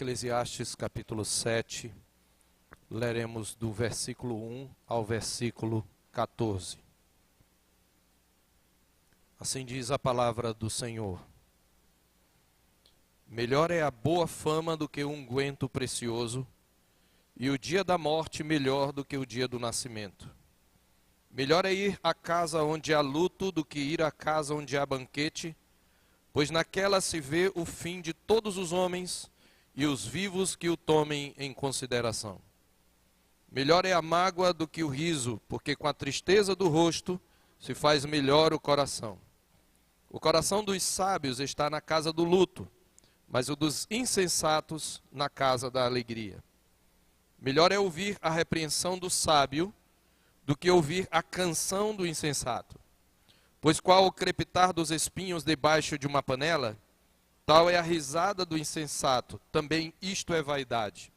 Eclesiastes capítulo 7, leremos do versículo 1 ao versículo 14. Assim diz a palavra do Senhor. Melhor é a boa fama do que o unguento precioso, e o dia da morte melhor do que o dia do nascimento. Melhor é ir à casa onde há luto do que ir à casa onde há banquete, pois naquela se vê o fim de todos os homens e os vivos que o tomem em consideração. Melhor é a mágoa do que o riso, porque com a tristeza do rosto se faz melhor o coração. O coração dos sábios está na casa do luto, mas o dos insensatos na casa da alegria. Melhor é ouvir a repreensão do sábio do que ouvir a canção do insensato. Pois qual o crepitar dos espinhos debaixo de uma panela, tal é a risada do insensato, também isto é vaidade.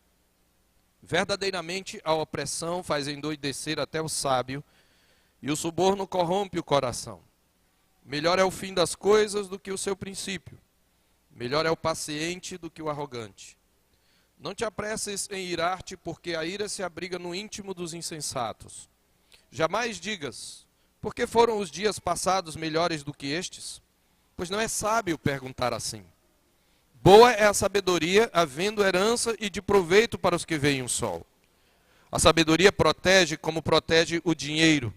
Verdadeiramente a opressão faz endoidecer até o sábio, e o suborno corrompe o coração. Melhor é o fim das coisas do que o seu princípio. Melhor é o paciente do que o arrogante. Não te apresses em irar-te, porque a ira se abriga no íntimo dos insensatos. Jamais digas, por que foram os dias passados melhores do que estes? Pois não é sábio perguntar assim. Boa é a sabedoria, havendo herança e de proveito para os que veem o sol. A sabedoria protege como protege o dinheiro,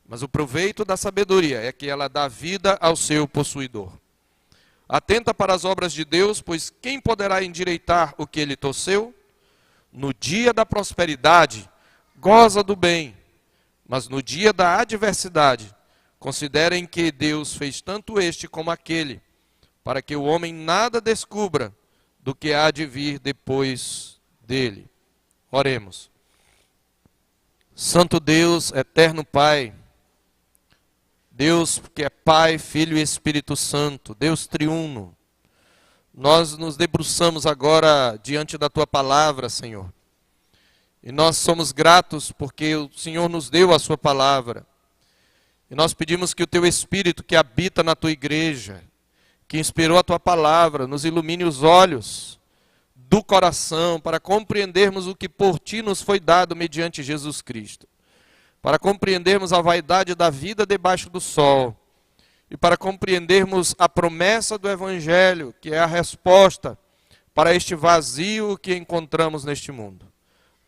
mas o proveito da sabedoria é que ela dá vida ao seu possuidor. Atenta para as obras de Deus, pois quem poderá endireitar o que ele torceu? No dia da prosperidade, goza do bem, mas no dia da adversidade, considerem que Deus fez tanto este como aquele, para que o homem nada descubra do que há de vir depois dele. Oremos. Santo Deus, eterno Pai, Deus que é Pai, Filho e Espírito Santo, Deus triuno, nós nos debruçamos agora diante da Tua palavra, Senhor. E nós somos gratos porque o Senhor nos deu a Sua palavra. E nós pedimos que o Teu Espírito que habita na Tua igreja, que inspirou a Tua palavra, nos ilumine os olhos do coração para compreendermos o que por Ti nos foi dado mediante Jesus Cristo. Para compreendermos a vaidade da vida debaixo do sol. E para compreendermos a promessa do Evangelho, que é a resposta para este vazio que encontramos neste mundo.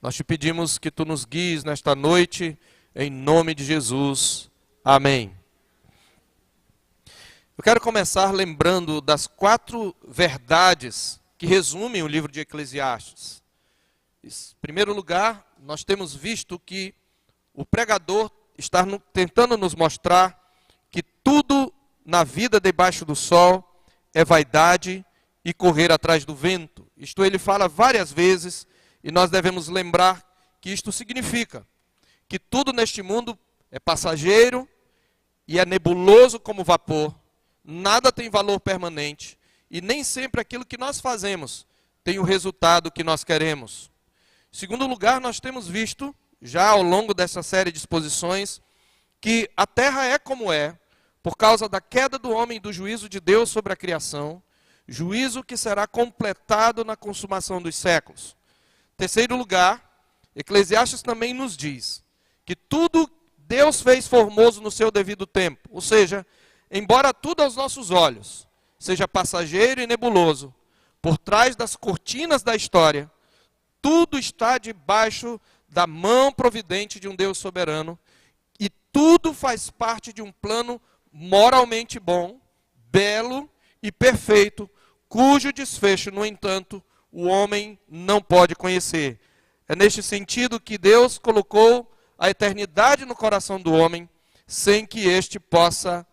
Nós Te pedimos que Tu nos guies nesta noite, em nome de Jesus. Amém. Eu quero começar lembrando das 4 verdades que resumem o livro de Eclesiastes. Em primeiro lugar, nós temos visto que o pregador está tentando nos mostrar que tudo na vida debaixo do sol é vaidade e correr atrás do vento. Isto ele fala várias vezes e nós devemos lembrar que isto significa que tudo neste mundo é passageiro e é nebuloso como vapor. Nada tem valor permanente e nem sempre aquilo que nós fazemos tem o resultado que nós queremos. Em segundo lugar, nós temos visto, já ao longo dessa série de exposições, que a terra é como é, por causa da queda do homem e do juízo de Deus sobre a criação, juízo que será completado na consumação dos séculos. Em terceiro lugar, Eclesiastes também nos diz que tudo Deus fez formoso no seu devido tempo, ou seja, embora tudo aos nossos olhos seja passageiro e nebuloso, por trás das cortinas da história, tudo está debaixo da mão providente de um Deus soberano, e tudo faz parte de um plano moralmente bom, belo e perfeito, cujo desfecho, no entanto, o homem não pode conhecer. É neste sentido que Deus colocou a eternidade no coração do homem, sem que este possa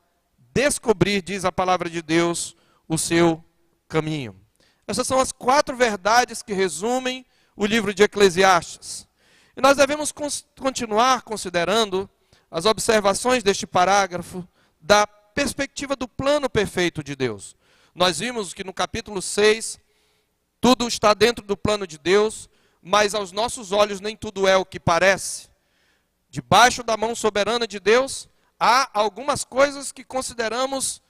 descobrir, diz a palavra de Deus, o seu caminho. Essas são as 4 verdades que resumem o livro de Eclesiastes. E nós devemos continuar considerando as observações deste parágrafo da perspectiva do plano perfeito de Deus. Nós vimos que no capítulo 6, tudo está dentro do plano de Deus, mas aos nossos olhos nem tudo é o que parece. Debaixo da mão soberana de Deus, há algumas coisas que consideramos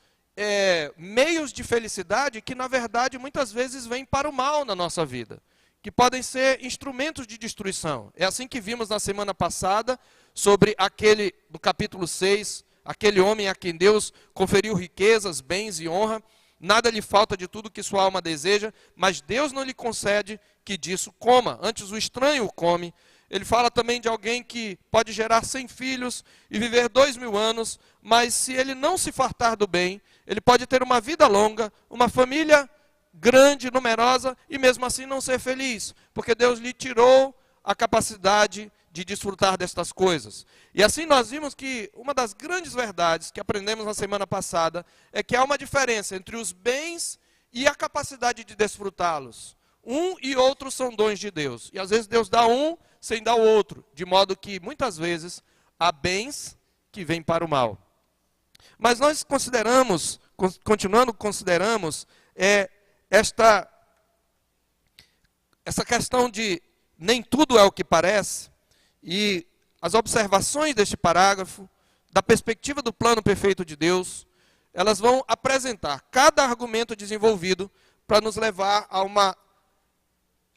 meios de felicidade que, na verdade, muitas vezes vêm para o mal na nossa vida, que podem ser instrumentos de destruição. É assim que vimos na semana passada, sobre aquele, do capítulo 6, aquele homem a quem Deus conferiu riquezas, bens e honra, nada lhe falta de tudo que sua alma deseja, mas Deus não lhe concede que disso coma, antes o estranho o come. Ele fala também de alguém que pode gerar 100 filhos e viver 2000 anos, mas se ele não se fartar do bem, ele pode ter uma vida longa, uma família grande, numerosa, e mesmo assim não ser feliz, porque Deus lhe tirou a capacidade de desfrutar destas coisas. E assim nós vimos que uma das grandes verdades que aprendemos na semana passada é que há uma diferença entre os bens e a capacidade de desfrutá-los. Um e outro são dons de Deus. E às vezes Deus dá um sem dar o outro, de modo que muitas vezes há bens que vêm para o mal. Mas nós consideramos essa questão de nem tudo é o que parece, e as observações deste parágrafo, da perspectiva do plano perfeito de Deus, elas vão apresentar cada argumento desenvolvido para nos levar a uma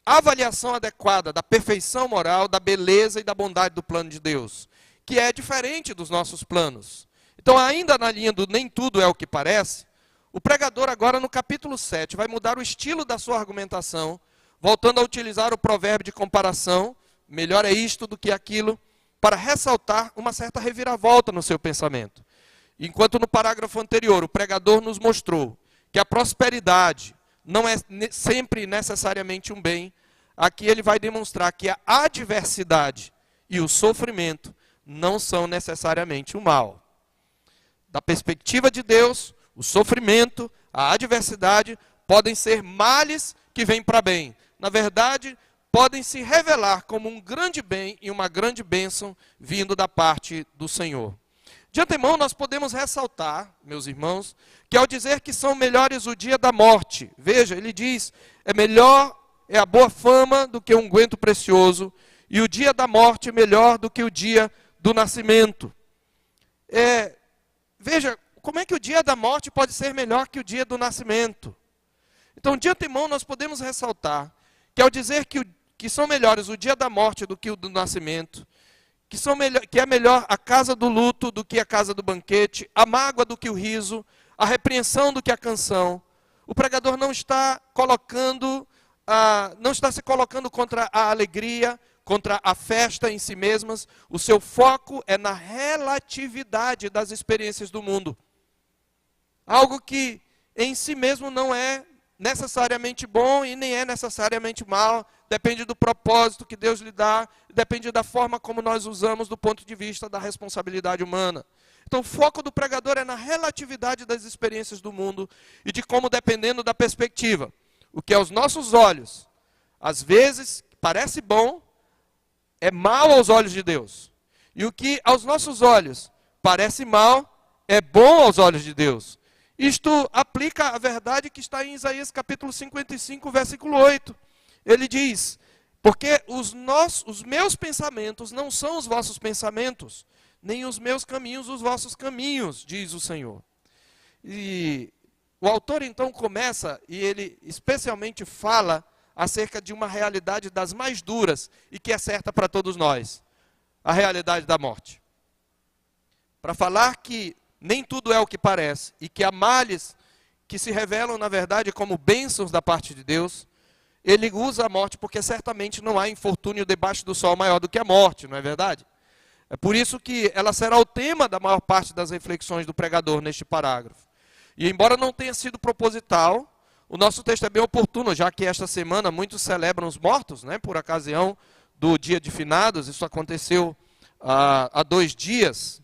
avaliação adequada da perfeição moral, da beleza e da bondade do plano de Deus, que é diferente dos nossos planos. Então, ainda na linha do nem tudo é o que parece, o pregador agora no capítulo 7 vai mudar o estilo da sua argumentação, voltando a utilizar o provérbio de comparação, melhor é isto do que aquilo, para ressaltar uma certa reviravolta no seu pensamento. Enquanto no parágrafo anterior o pregador nos mostrou que a prosperidade não é sempre necessariamente um bem, aqui ele vai demonstrar que a adversidade e o sofrimento não são necessariamente um mal. Da perspectiva de Deus, o sofrimento, a adversidade podem ser males que vêm para bem. Na verdade, podem se revelar como um grande bem e uma grande bênção vindo da parte do Senhor. De antemão, nós podemos ressaltar, meus irmãos, que ao dizer que são melhores o dia da morte, veja, ele diz, é a boa fama do que um unguento precioso, e o dia da morte é melhor do que o dia do nascimento. Veja, como é que o dia da morte pode ser melhor que o dia do nascimento? Então, de antemão, nós podemos ressaltar que ao dizer que são melhores o dia da morte do que o do nascimento, que é melhor a casa do luto do que a casa do banquete, a mágoa do que o riso, a repreensão do que a canção, o pregador não está se colocando contra a alegria, contra a festa em si mesmas, o seu foco é na relatividade das experiências do mundo. Algo que em si mesmo não é necessariamente bom e nem é necessariamente mal, depende do propósito que Deus lhe dá, depende da forma como nós usamos do ponto de vista da responsabilidade humana. Então o foco do pregador é na relatividade das experiências do mundo e de como, dependendo da perspectiva, o que aos nossos olhos, às vezes, parece bom, é mal aos olhos de Deus. E o que aos nossos olhos parece mal, é bom aos olhos de Deus. Isto aplica a verdade que está em Isaías capítulo 55, versículo 8. Ele diz, porque os meus pensamentos não são os vossos pensamentos, nem os meus caminhos os vossos caminhos, diz o Senhor. E o autor então começa, e ele especialmente fala acerca de uma realidade das mais duras, e que é certa para todos nós, a realidade da morte. Para falar que nem tudo é o que parece, e que há males que se revelam, na verdade, como bênçãos da parte de Deus, ele usa a morte porque certamente não há infortúnio debaixo do sol maior do que a morte, não é verdade? É por isso que ela será o tema da maior parte das reflexões do pregador neste parágrafo. E embora não tenha sido proposital, o nosso texto é bem oportuno, já que esta semana muitos celebram os mortos, né, por ocasião do dia de finados, isso aconteceu há 2 dias.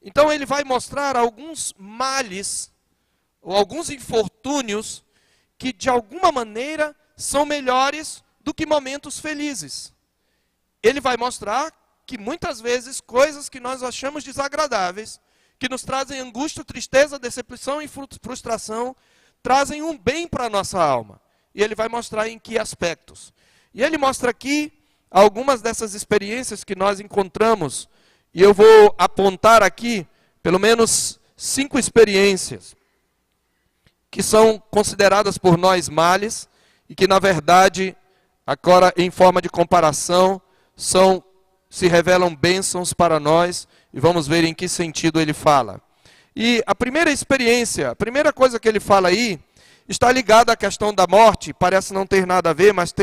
Então ele vai mostrar alguns males, ou alguns infortúnios, que de alguma maneira são melhores do que momentos felizes. Ele vai mostrar que muitas vezes coisas que nós achamos desagradáveis, que nos trazem angústia, tristeza, decepção e frustração, trazem um bem para a nossa alma. E ele vai mostrar em que aspectos. E ele mostra aqui algumas dessas experiências que nós encontramos, e eu vou apontar aqui pelo menos 5 experiências. que são consideradas por nós males, e que na verdade, agora em forma de comparação, se revelam bênçãos para nós, e vamos ver em que sentido ele fala. E a primeira experiência, a primeira coisa que ele fala aí, está ligada à questão da morte, parece não ter nada a ver, mas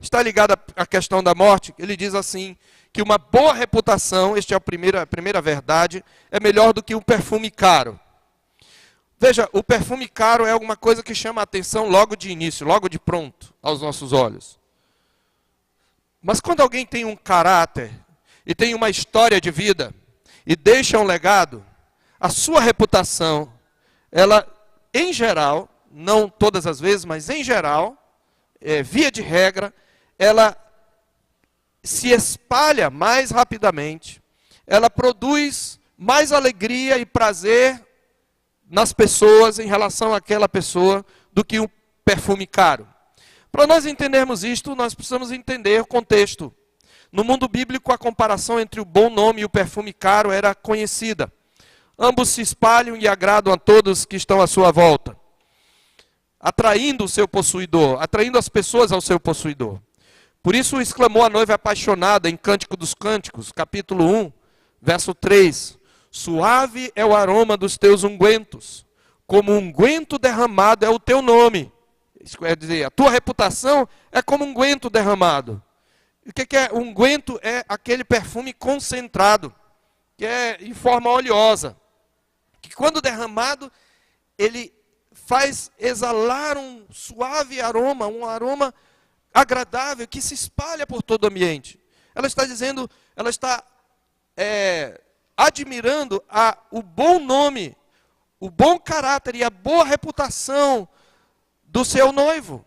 está ligada à questão da morte. Ele diz assim, que uma boa reputação, esta é a primeira verdade, é melhor do que um perfume caro. Veja, o perfume caro é alguma coisa que chama a atenção logo de início, logo de pronto, aos nossos olhos. Mas quando alguém tem um caráter, e tem uma história de vida, e deixa um legado, a sua reputação, ela, em geral, não todas as vezes, mas em geral, via de regra, ela se espalha mais rapidamente, ela produz mais alegria e prazer nas pessoas, em relação àquela pessoa, do que um perfume caro. Para nós entendermos isto, nós precisamos entender o contexto. No mundo bíblico, a comparação entre o bom nome e o perfume caro era conhecida. Ambos se espalham e agradam a todos que estão à sua volta, atraindo o seu possuidor, atraindo as pessoas ao seu possuidor. Por isso exclamou a noiva apaixonada em Cântico dos Cânticos, capítulo 1, verso 3. Suave é o aroma dos teus ungüentos, como unguento derramado é o teu nome. Isso quer dizer, a tua reputação é como unguento derramado. E o que é? Unguento é aquele perfume concentrado, que é em forma oleosa, que quando derramado, ele faz exalar um suave aroma, um aroma agradável, que se espalha por todo o ambiente. Ela está dizendo, ela está admirando o bom nome, o bom caráter e a boa reputação do seu noivo,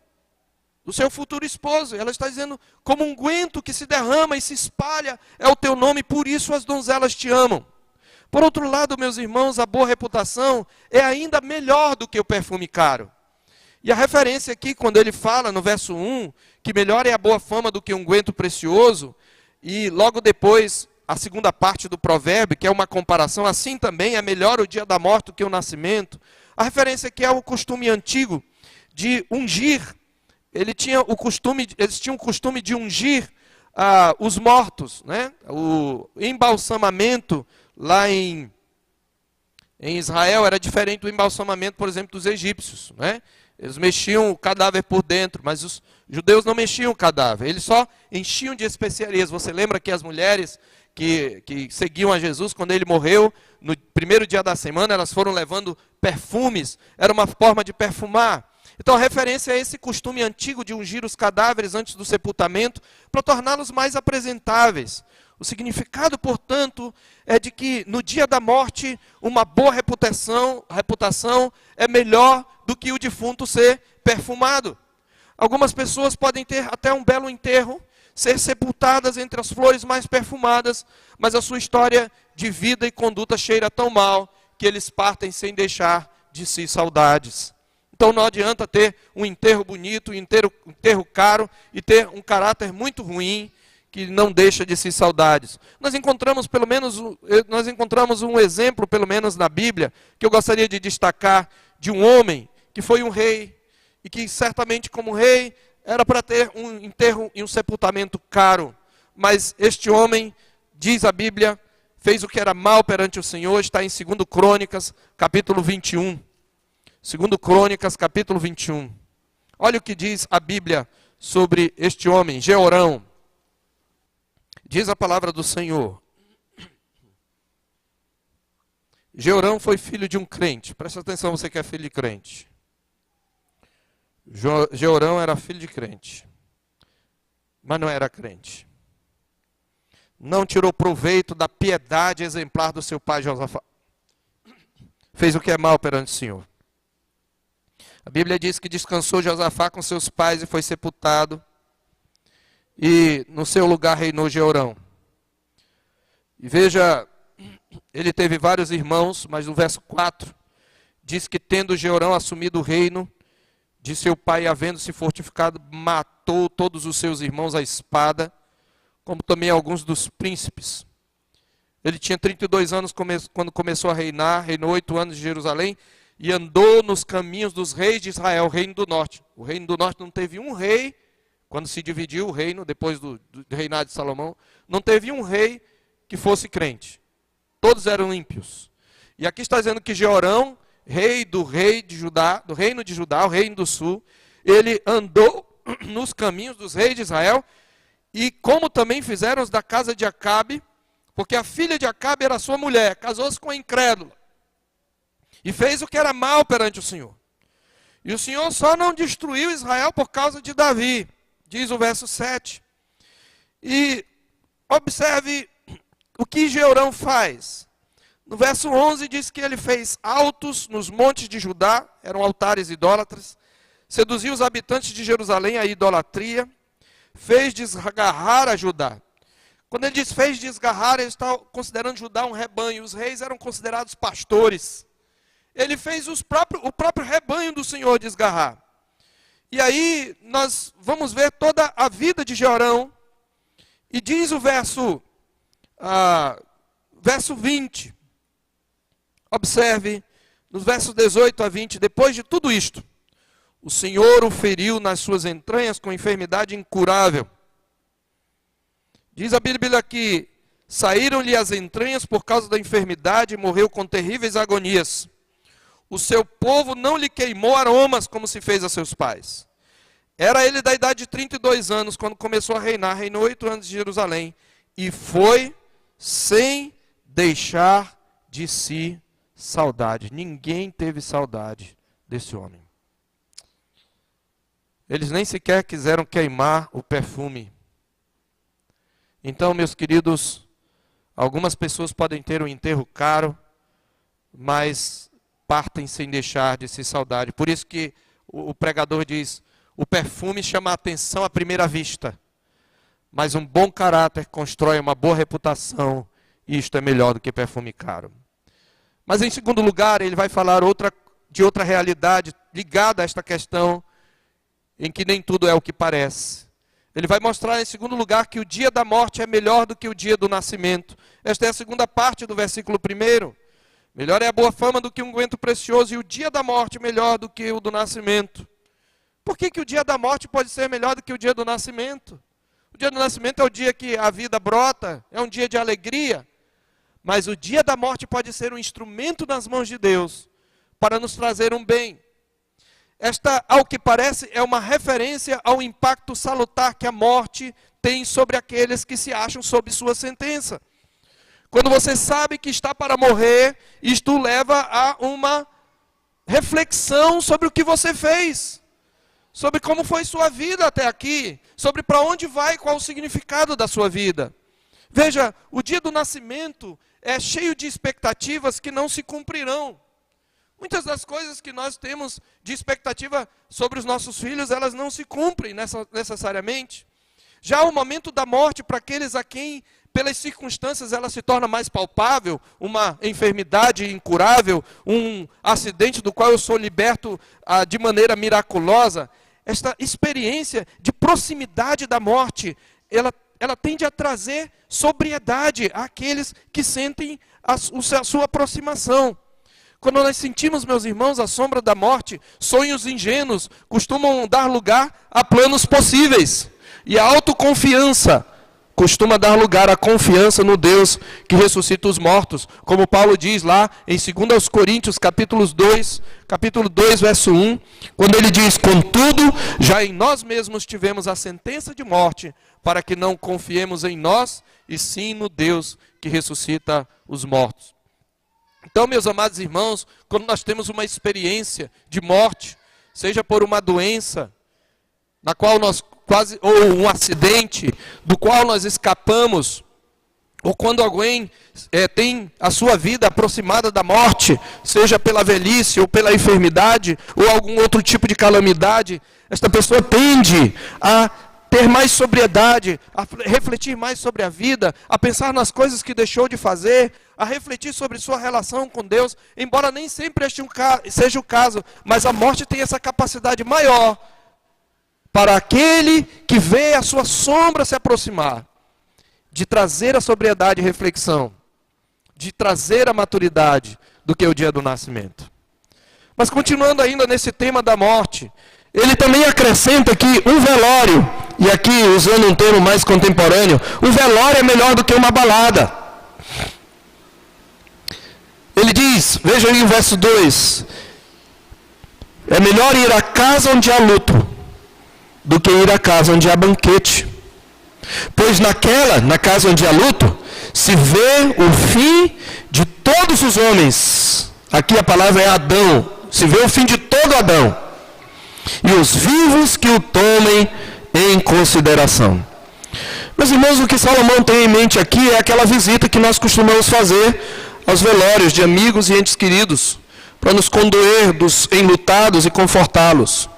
do seu futuro esposo. Ela está dizendo, como um unguento que se derrama e se espalha, é o teu nome, por isso as donzelas te amam. Por outro lado, meus irmãos, a boa reputação é ainda melhor do que o perfume caro. E a referência aqui, quando ele fala no verso 1, que melhor é a boa fama do que um unguento precioso, e logo depois, a segunda parte do provérbio, que é uma comparação, assim também é melhor o dia da morte do que o nascimento. A referência aqui é o costume antigo de ungir. Eles tinham o costume de ungir os mortos, né? O embalsamamento lá em Israel era diferente do embalsamamento, por exemplo, dos egípcios, né? Eles mexiam o cadáver por dentro, mas os judeus não mexiam o cadáver, eles só enchiam de especiarias. Você lembra que as mulheres que seguiam a Jesus, quando ele morreu, no primeiro dia da semana, elas foram levando perfumes, era uma forma de perfumar. Então a referência é esse costume antigo de ungir os cadáveres antes do sepultamento, para torná-los mais apresentáveis. O significado, portanto, é de que no dia da morte, uma boa reputação é melhor do que o defunto ser perfumado. Algumas pessoas podem ter até um belo enterro, ser sepultadas entre as flores mais perfumadas, mas a sua história de vida e conduta cheira tão mal, que eles partem sem deixar de si saudades. Então não adianta ter um enterro bonito, um enterro caro, e ter um caráter muito ruim, que não deixa de si saudades. Nós encontramos um exemplo, pelo menos na Bíblia, que eu gostaria de destacar, de um homem que foi um rei, e que certamente como rei era para ter um enterro e um sepultamento caro. Mas este homem, diz a Bíblia, fez o que era mal perante o Senhor, está em 2 Crônicas, capítulo 21. 2 Crônicas, capítulo 21. Olha o que diz a Bíblia sobre este homem, Jeorão. Diz a palavra do Senhor. Jeorão foi filho de um crente. Presta atenção, você que é filho de crente. Jeorão era filho de crente, mas não era crente. Não tirou proveito da piedade exemplar do seu pai Josafá. Fez o que é mal perante o Senhor. A Bíblia diz que descansou Josafá com seus pais e foi sepultado. E no seu lugar reinou Jeorão. E veja, ele teve vários irmãos, mas no verso 4, diz que tendo Jeorão assumido o reino de seu pai, havendo se fortificado, matou todos os seus irmãos à espada, como também alguns dos príncipes. Ele tinha 32 anos quando começou a reinar, reinou 8 anos em Jerusalém. e andou nos caminhos dos reis de Israel, o reino do norte. O reino do norte não teve um rei, quando se dividiu o reino, depois do reinado de Salomão, não teve um rei que fosse crente. Todos eram ímpios. E aqui está dizendo que Jeorão, rei de Judá, do reino de Judá, o reino do sul, ele andou nos caminhos dos reis de Israel, e como também fizeram os da casa de Acabe, porque a filha de Acabe era sua mulher, casou-se com a incrédula, e fez o que era mal perante o Senhor. E o Senhor só não destruiu Israel por causa de Davi, diz o verso 7. E observe o que Jeorão faz. No verso 11 diz que ele fez altos nos montes de Judá, eram altares idólatras, seduziu os habitantes de Jerusalém à idolatria, fez desgarrar a Judá. Quando ele diz fez desgarrar, ele está considerando Judá um rebanho. Os reis eram considerados pastores. Ele fez o próprio rebanho do Senhor desgarrar. E aí nós vamos ver toda a vida de Jeorão. E diz o verso 20. Observe, nos versos 18 a 20, depois de tudo isto, o Senhor o feriu nas suas entranhas com enfermidade incurável. Diz a Bíblia aqui, saíram-lhe as entranhas por causa da enfermidade e morreu com terríveis agonias. O seu povo não lhe queimou aromas como se fez a seus pais. Era ele da idade de 32 anos quando começou a reinar, reinou 8 anos em Jerusalém e foi sem deixar de si saudade. Ninguém teve saudade desse homem. Eles nem sequer quiseram queimar o perfume. Então, meus queridos, algumas pessoas podem ter um enterro caro, mas partem sem deixar de se saudade. Por isso que o pregador diz, o perfume chama a atenção à primeira vista, mas um bom caráter constrói uma boa reputação, e isto é melhor do que perfume caro. Mas em segundo lugar, ele vai falar de outra realidade ligada a esta questão, em que nem tudo é o que parece. Ele vai mostrar em segundo lugar que o dia da morte é melhor do que o dia do nascimento. Esta é a segunda parte do versículo 1. Melhor é a boa fama do que um unguento precioso, e o dia da morte melhor do que o do nascimento. Por que o dia da morte pode ser melhor do que o dia do nascimento? O dia do nascimento é o dia que a vida brota, é um dia de alegria. Mas o dia da morte pode ser um instrumento nas mãos de Deus para nos trazer um bem. Esta, ao que parece, é uma referência ao impacto salutar que a morte tem sobre aqueles que se acham sob sua sentença. Quando você sabe que está para morrer, isto leva a uma reflexão sobre o que você fez, sobre como foi sua vida até aqui, sobre para onde vai, qual o significado da sua vida. Veja, o dia do nascimento é cheio de expectativas que não se cumprirão. Muitas das coisas que nós temos de expectativa sobre os nossos filhos, elas não se cumprem necessariamente. Já o momento da morte, para aqueles a quem, pelas circunstâncias, ela se torna mais palpável, uma enfermidade incurável, um acidente do qual eu sou liberto de maneira miraculosa, esta experiência de proximidade da morte, ela tende a trazer sobriedade àqueles que sentem a sua aproximação. Quando nós sentimos, meus irmãos, a sombra da morte, sonhos ingênuos costumam dar lugar a planos possíveis. E a autoconfiança costuma dar lugar à confiança no Deus que ressuscita os mortos. Como Paulo diz lá em 2 Coríntios, capítulo 2, verso 1, quando ele diz, contudo, já em nós mesmos tivemos a sentença de morte, para que não confiemos em nós, e sim no Deus que ressuscita os mortos. Então, meus amados irmãos, quando nós temos uma experiência de morte, seja por uma doença, na qual nós ou um acidente, do qual nós escapamos, ou quando alguém tem a sua vida aproximada da morte, seja pela velhice, ou pela enfermidade, ou algum outro tipo de calamidade, esta pessoa tende a ter mais sobriedade, a refletir mais sobre a vida, a pensar nas coisas que deixou de fazer, a refletir sobre sua relação com Deus, embora nem sempre este seja o caso, mas a morte tem essa capacidade maior para aquele que vê a sua sombra se aproximar, de trazer a sobriedade e reflexão, de trazer a maturidade do que o dia do nascimento. Mas continuando ainda nesse tema da morte, ele também acrescenta que um velório, e aqui usando um termo mais contemporâneo, o velório é melhor do que uma balada. Ele diz, veja aí o verso 2, é melhor ir à casa onde há luto, do que ir à casa onde há banquete. Pois na casa onde há luto, se vê o fim de todos os homens. Aqui a palavra é Adão. Se vê o fim de todo Adão. E os vivos que o tomem em consideração. Meus irmãos, o que Salomão tem em mente aqui é aquela visita que nós costumamos fazer aos velórios de amigos e entes queridos, para nos condoer dos enlutados e confortá-los.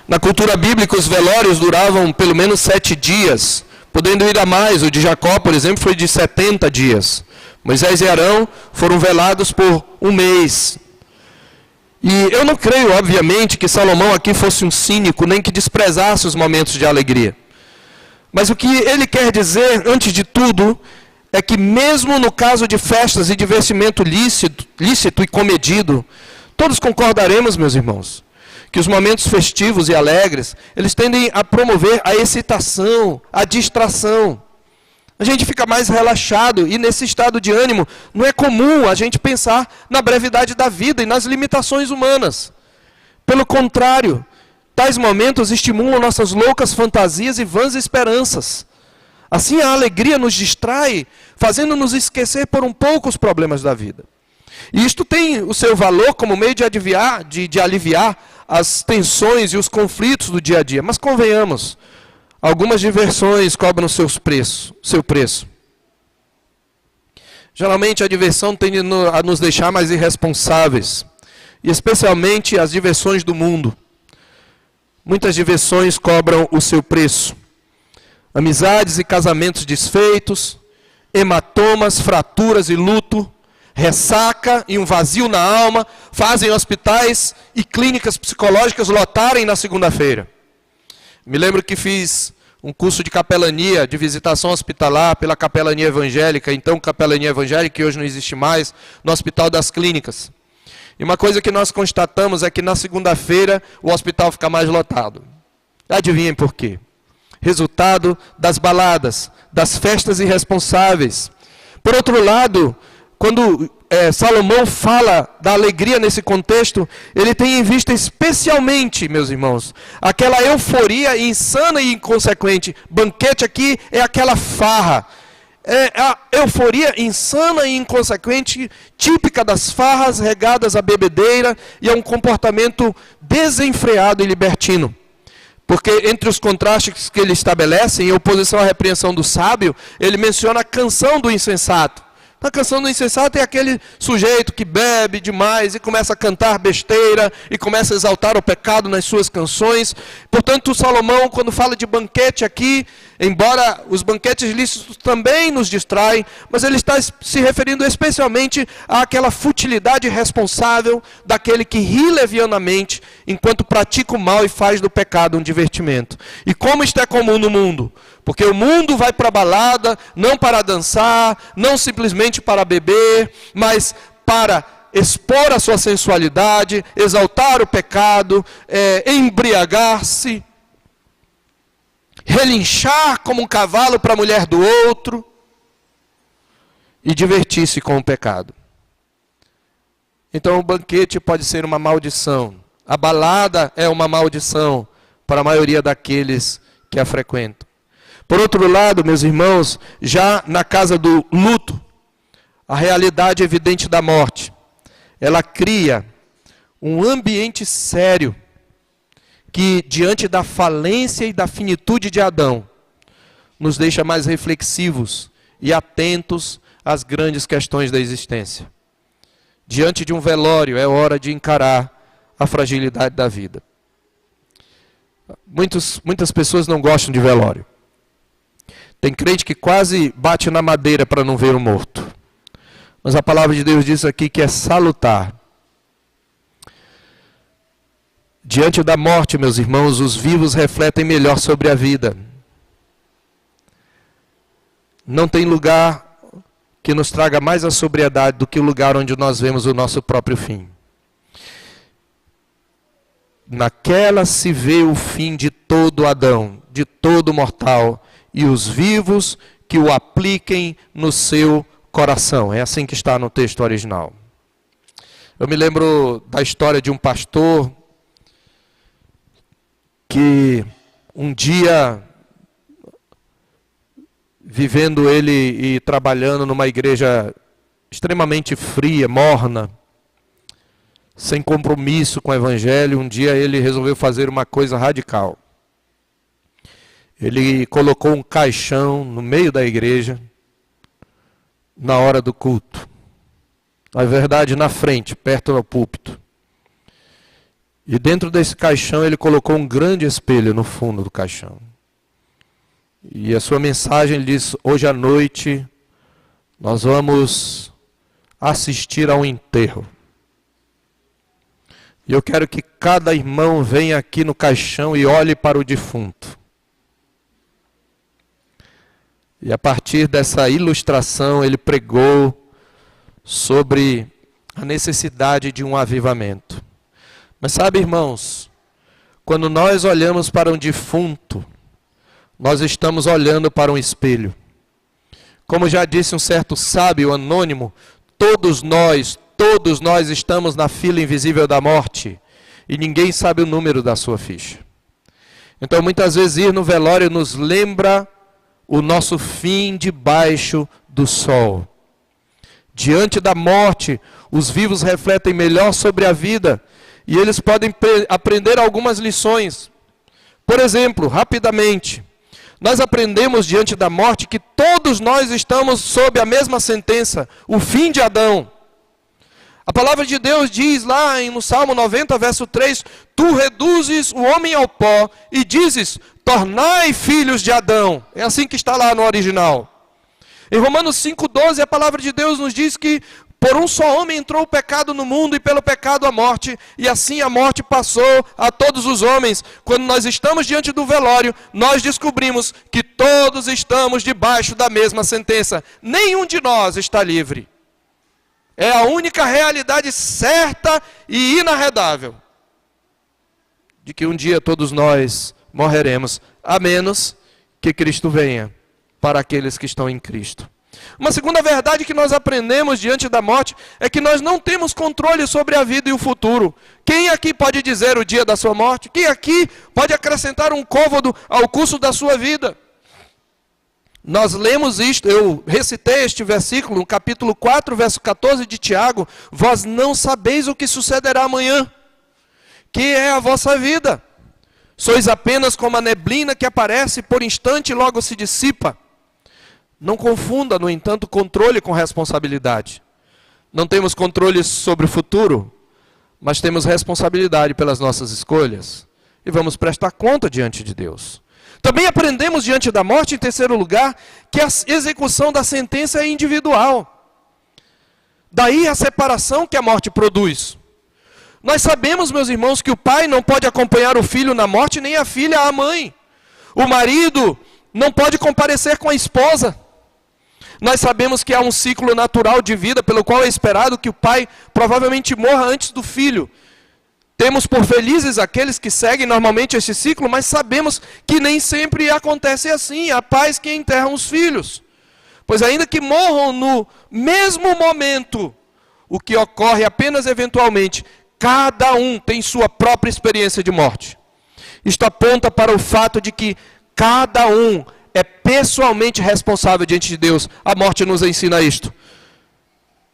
Na cultura bíblica, os velórios duravam pelo menos 7 dias, podendo ir a mais. O de Jacó, por exemplo, foi de 70 dias. Moisés e Arão foram velados por 1 mês. E eu não creio, obviamente, que Salomão aqui fosse um cínico, nem que desprezasse os momentos de alegria. Mas o que ele quer dizer, antes de tudo, é que mesmo no caso de festas e divertimento lícito e comedido, todos concordaremos, meus irmãos, que os momentos festivos e alegres, eles tendem a promover a excitação, a distração. A gente fica mais relaxado e nesse estado de ânimo não é comum a gente pensar na brevidade da vida e nas limitações humanas. Pelo contrário, tais momentos estimulam nossas loucas fantasias e vãs esperanças. Assim a alegria nos distrai, fazendo-nos esquecer por um pouco os problemas da vida. E isto tem o seu valor como meio de aliviar as tensões e os conflitos do dia a dia. Mas convenhamos, algumas diversões cobram seu preço. Geralmente a diversão tende a nos deixar mais irresponsáveis. E especialmente as diversões do mundo. Muitas diversões cobram o seu preço. Amizades e casamentos desfeitos, hematomas, fraturas e luto, ressaca e um vazio na alma, fazem hospitais e clínicas psicológicas lotarem na segunda-feira. Me lembro que fiz um curso de capelania, de visitação hospitalar pela capelania evangélica, então capelania evangélica, que hoje não existe mais, no Hospital das Clínicas. E uma coisa que nós constatamos é que na segunda-feira o hospital fica mais lotado. Adivinhem por quê? Resultado das baladas, das festas irresponsáveis. Por outro lado, quando Salomão fala da alegria nesse contexto, ele tem em vista especialmente, meus irmãos, aquela euforia insana e inconsequente. Banquete aqui é aquela farra. É a euforia insana e inconsequente, típica das farras regadas à bebedeira, e é um comportamento desenfreado e libertino. Porque entre os contrastes que ele estabelece, em oposição à repreensão do sábio, ele menciona a canção do insensato. A canção do insensato é aquele sujeito que bebe demais e começa a cantar besteira e começa a exaltar o pecado nas suas canções. Portanto, Salomão, quando fala de banquete aqui, embora os banquetes lícitos também nos distraem, mas ele está se referindo especialmente àquela futilidade responsável daquele que ri levianamente enquanto pratica o mal e faz do pecado um divertimento. E como isto é comum no mundo? Porque o mundo vai para a balada, não para dançar, não simplesmente para beber, mas para expor a sua sensualidade, exaltar o pecado, embriagar-se, relinchar como um cavalo para a mulher do outro e divertir-se com o pecado. Então o banquete pode ser uma maldição. A balada é uma maldição para a maioria daqueles que a frequentam. Por outro lado, meus irmãos, já na casa do luto, a realidade evidente da morte, ela cria um ambiente sério que, diante da falência e da finitude de Adão, nos deixa mais reflexivos e atentos às grandes questões da existência. Diante de um velório, é hora de encarar a fragilidade da vida. Muitas pessoas não gostam de velório. Tem crente que quase bate na madeira para não ver o morto. Mas a palavra de Deus diz aqui que é salutar. Diante da morte, meus irmãos, os vivos refletem melhor sobre a vida. Não tem lugar que nos traga mais a sobriedade do que o lugar onde nós vemos o nosso próprio fim. naquela se vê o fim de todo Adão, de todo mortal, e os vivos que o apliquem no seu coração. É assim que está no texto original. Eu me lembro da história de um pastor que um dia, vivendo ele e trabalhando numa igreja extremamente fria, morna, sem compromisso com o evangelho, um dia ele resolveu fazer uma coisa radical. Ele colocou um caixão no meio da igreja, na hora do culto. Na verdade, na frente, perto do púlpito. E dentro desse caixão ele colocou um grande espelho no fundo do caixão. E a sua mensagem ele diz: hoje à noite nós vamos assistir a um enterro. E eu quero que cada irmão venha aqui no caixão e olhe para o defunto. E a partir dessa ilustração ele pregou sobre a necessidade de um avivamento. Mas sabe, irmãos, quando nós olhamos para um defunto, nós estamos olhando para um espelho. Como já disse um certo sábio anônimo, todos nós estamos na fila invisível da morte e ninguém sabe o número da sua ficha. Então muitas vezes ir no velório nos lembra o nosso fim debaixo do sol. Diante da morte, os vivos refletem melhor sobre a vida e eles podem aprender algumas lições. Por exemplo, rapidamente, nós aprendemos diante da morte que todos nós estamos sob a mesma sentença, o fim de Adão. A palavra de Deus diz lá no Salmo 90, verso 3, tu reduzes o homem ao pó e dizes, tornai filhos de Adão. É assim que está lá no original. Em Romanos 5,12, a palavra de Deus nos diz que por um só homem entrou o pecado no mundo e pelo pecado a morte, e assim a morte passou a todos os homens. Quando nós estamos diante do velório, nós descobrimos que todos estamos debaixo da mesma sentença. Nenhum de nós está livre. É a única realidade certa e inarredável de que um dia todos nós morreremos, a menos que Cristo venha para aqueles que estão em Cristo. Uma segunda verdade que nós aprendemos diante da morte é que nós não temos controle sobre a vida e o futuro. Quem aqui pode dizer o dia da sua morte? Quem aqui pode acrescentar um côvado ao curso da sua vida? Nós lemos isto, eu recitei este versículo, no capítulo 4, verso 14 de Tiago. Vós não sabeis o que sucederá amanhã, que é a vossa vida. Sois apenas como a neblina que aparece por instante e logo se dissipa. Não confunda, no entanto, controle com responsabilidade. Não temos controle sobre o futuro, mas temos responsabilidade pelas nossas escolhas. E vamos prestar conta diante de Deus. Também aprendemos diante da morte, em terceiro lugar, que a execução da sentença é individual. Daí a separação que a morte produz. Nós sabemos, meus irmãos, que o pai não pode acompanhar o filho na morte, nem a filha a mãe. O marido não pode comparecer com a esposa. Nós sabemos que há um ciclo natural de vida, pelo qual é esperado que o pai provavelmente morra antes do filho. Temos por felizes aqueles que seguem normalmente esse ciclo, mas sabemos que nem sempre acontece assim. Há pais que enterram os filhos. Pois ainda que morram no mesmo momento, o que ocorre apenas eventualmente, cada um tem sua própria experiência de morte. Isto aponta para o fato de que cada um é pessoalmente responsável diante de Deus. A morte nos ensina isto.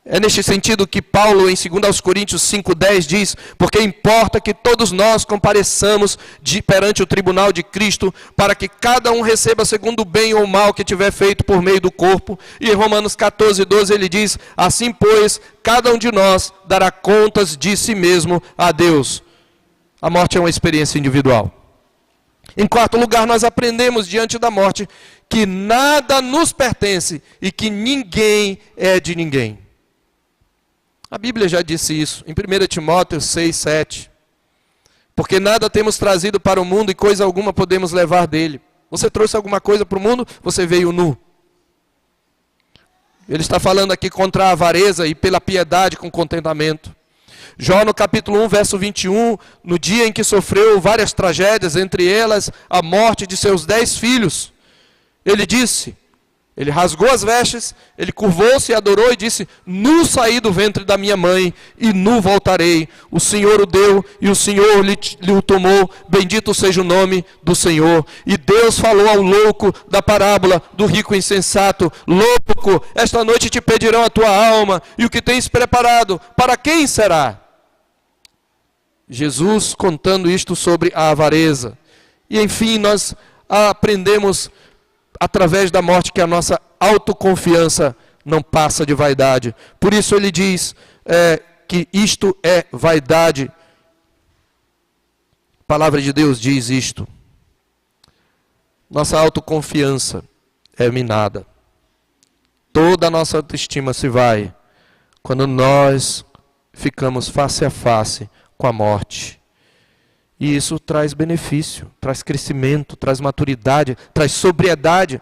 É neste sentido que Paulo, em 2 Coríntios 5,10 diz, porque importa que todos nós compareçamos perante o tribunal de Cristo, para que cada um receba segundo o bem ou o mal que tiver feito por meio do corpo. E em Romanos 14,12 ele diz, assim pois, cada um de nós dará contas de si mesmo a Deus. A morte é uma experiência individual. Em quarto lugar, nós aprendemos diante da morte que nada nos pertence e que ninguém é de ninguém. A Bíblia já disse isso, em 1 Timóteo 6, 7. Porque nada temos trazido para o mundo e coisa alguma podemos levar dele. Você trouxe alguma coisa para o mundo, você veio nu. Ele está falando aqui contra a avareza e pela piedade com contentamento. Jó no capítulo 1, verso 21, no dia em que sofreu várias tragédias, entre elas a morte de seus 10 filhos, ele disse, ele rasgou as vestes, ele curvou-se e adorou e disse, nu saí do ventre da minha mãe e nu voltarei. O Senhor o deu e o Senhor lhe o tomou, bendito seja o nome do Senhor. E Deus falou ao louco da parábola do rico insensato, louco, esta noite te pedirão a tua alma e o que tens preparado, para quem será? Jesus contando isto sobre a avareza. E enfim, nós aprendemos através da morte que a nossa autoconfiança não passa de vaidade. Por isso ele diz que isto é vaidade. A palavra de Deus diz isto. Nossa autoconfiança é minada. Toda a nossa autoestima se vai quando nós ficamos face a face com a morte. E isso traz benefício, traz crescimento, traz maturidade, traz sobriedade.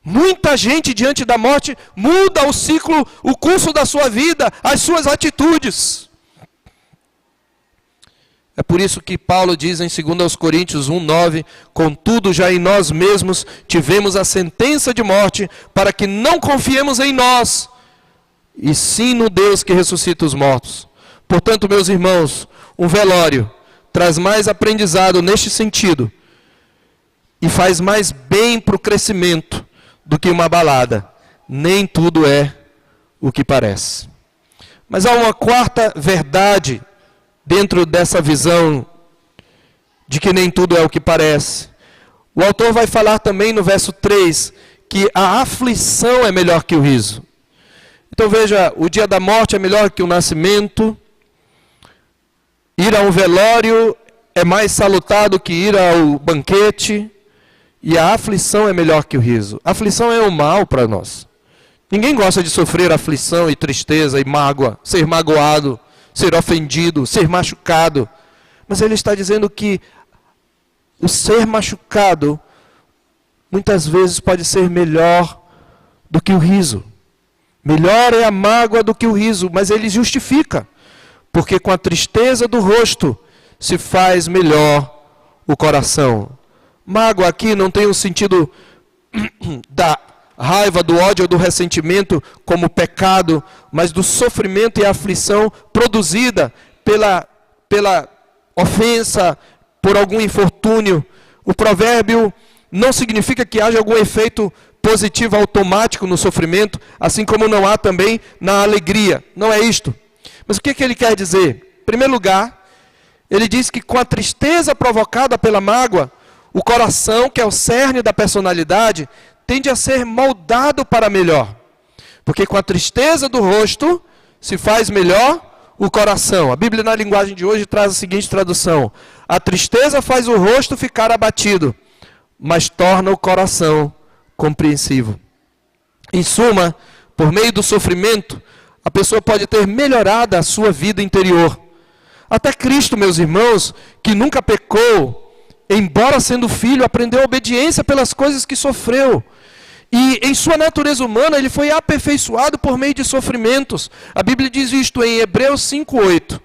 Muita gente diante da morte muda o ciclo, o curso da sua vida, as suas atitudes. É por isso que Paulo diz em 2 Coríntios 1:9, contudo já em nós mesmos tivemos a sentença de morte, para que não confiemos em nós, e sim no Deus que ressuscita os mortos. Portanto, meus irmãos, um velório traz mais aprendizado neste sentido e faz mais bem para o crescimento do que uma balada. Nem tudo é o que parece. Mas há uma quarta verdade dentro dessa visão de que nem tudo é o que parece. O autor vai falar também no verso 3 que a aflição é melhor que o riso. Então veja, o dia da morte é melhor que o nascimento. Ir a um velório é mais salutar do que ir ao banquete. E a aflição é melhor que o riso. A aflição é o mal para nós. Ninguém gosta de sofrer aflição e tristeza e mágoa, ser magoado, ser ofendido, ser machucado. Mas ele está dizendo que o ser machucado muitas vezes pode ser melhor do que o riso. Melhor é a mágoa do que o riso, mas ele justifica. Porque com a tristeza do rosto se faz melhor o coração. Mágoa aqui não tem o sentido da raiva, do ódio ou do ressentimento como pecado, mas do sofrimento e aflição produzida pela ofensa, por algum infortúnio. O provérbio não significa que haja algum efeito positivo automático no sofrimento, assim como não há também na alegria. Não é isto. Mas o que ele quer dizer? Em primeiro lugar, ele diz que com a tristeza provocada pela mágoa, o coração, que é o cerne da personalidade, tende a ser moldado para melhor. Porque com a tristeza do rosto, se faz melhor o coração. A Bíblia, na linguagem de hoje, traz a seguinte tradução: a tristeza faz o rosto ficar abatido, mas torna o coração compreensivo. Em suma, por meio do sofrimento, a pessoa pode ter melhorado a sua vida interior. Até Cristo, meus irmãos, que nunca pecou, embora sendo filho, aprendeu a obediência pelas coisas que sofreu. E em sua natureza humana, ele foi aperfeiçoado por meio de sofrimentos. A Bíblia diz isto em Hebreus 5:8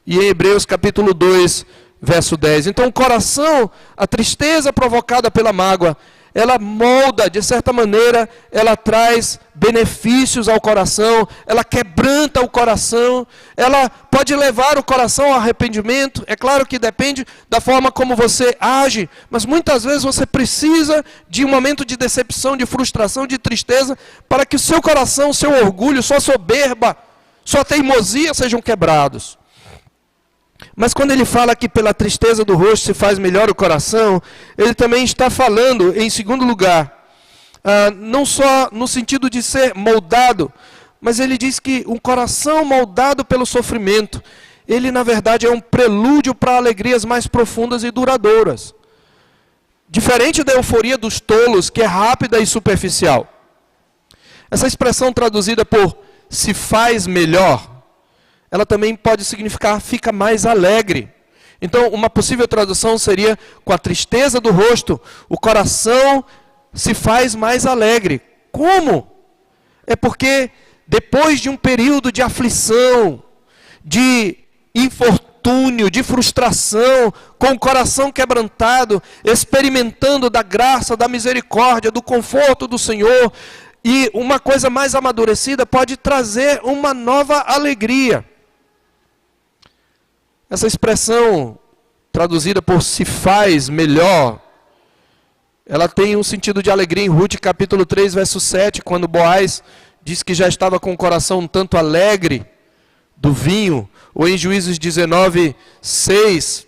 e em Hebreus capítulo 2, verso 10. Então o coração, a tristeza provocada pela mágoa, ela molda, de certa maneira, ela traz benefícios ao coração, ela quebranta o coração, ela pode levar o coração ao arrependimento. É claro que depende da forma como você age, mas muitas vezes você precisa de um momento de decepção, de frustração, de tristeza, para que o seu coração, o seu orgulho, sua soberba, sua teimosia sejam quebrados. Mas quando ele fala que pela tristeza do rosto se faz melhor o coração, ele também está falando, em segundo lugar, não só no sentido de ser moldado, mas ele diz que um coração moldado pelo sofrimento, ele na verdade é um prelúdio para alegrias mais profundas e duradouras. Diferente da euforia dos tolos, que é rápida e superficial. Essa expressão traduzida por se faz melhor, ela também pode significar fica mais alegre. Então, uma possível tradução seria, com a tristeza do rosto, o coração se faz mais alegre. Como? É porque depois de um período de aflição, de infortúnio, de frustração, com o coração quebrantado, experimentando da graça, da misericórdia, do conforto do Senhor, e uma coisa mais amadurecida pode trazer uma nova alegria. Essa expressão, traduzida por se faz melhor, ela tem um sentido de alegria em Rute, capítulo 3, verso 7, quando Boaz diz que já estava com o coração um tanto alegre do vinho, ou em Juízes 19, 6,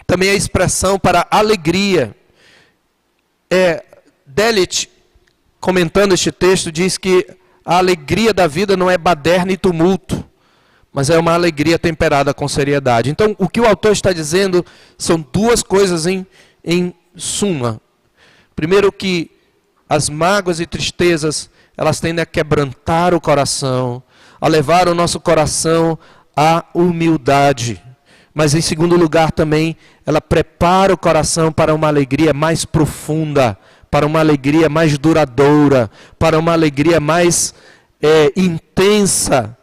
também a expressão para alegria. Delit, comentando este texto, diz que a alegria da vida não é baderna e tumulto, mas é uma alegria temperada com seriedade. Então, o que o autor está dizendo são duas coisas em suma. Primeiro, que as mágoas e tristezas, elas tendem a quebrantar o coração, a levar o nosso coração à humildade. Mas, em segundo lugar, também, ela prepara o coração para uma alegria mais profunda, para uma alegria mais duradoura, para uma alegria mais intensa,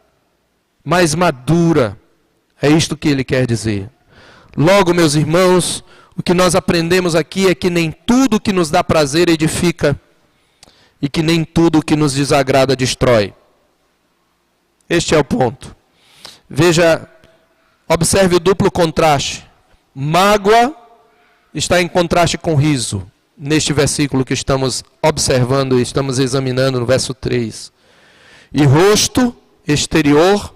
mais madura. É isto que ele quer dizer. Logo, meus irmãos, o que nós aprendemos aqui é que nem tudo que nos dá prazer edifica, e que nem tudo que nos desagrada destrói. Este é o ponto. Veja, observe o duplo contraste. Mágoa está em contraste com riso, neste versículo que estamos observando e estamos examinando no verso 3. E rosto exterior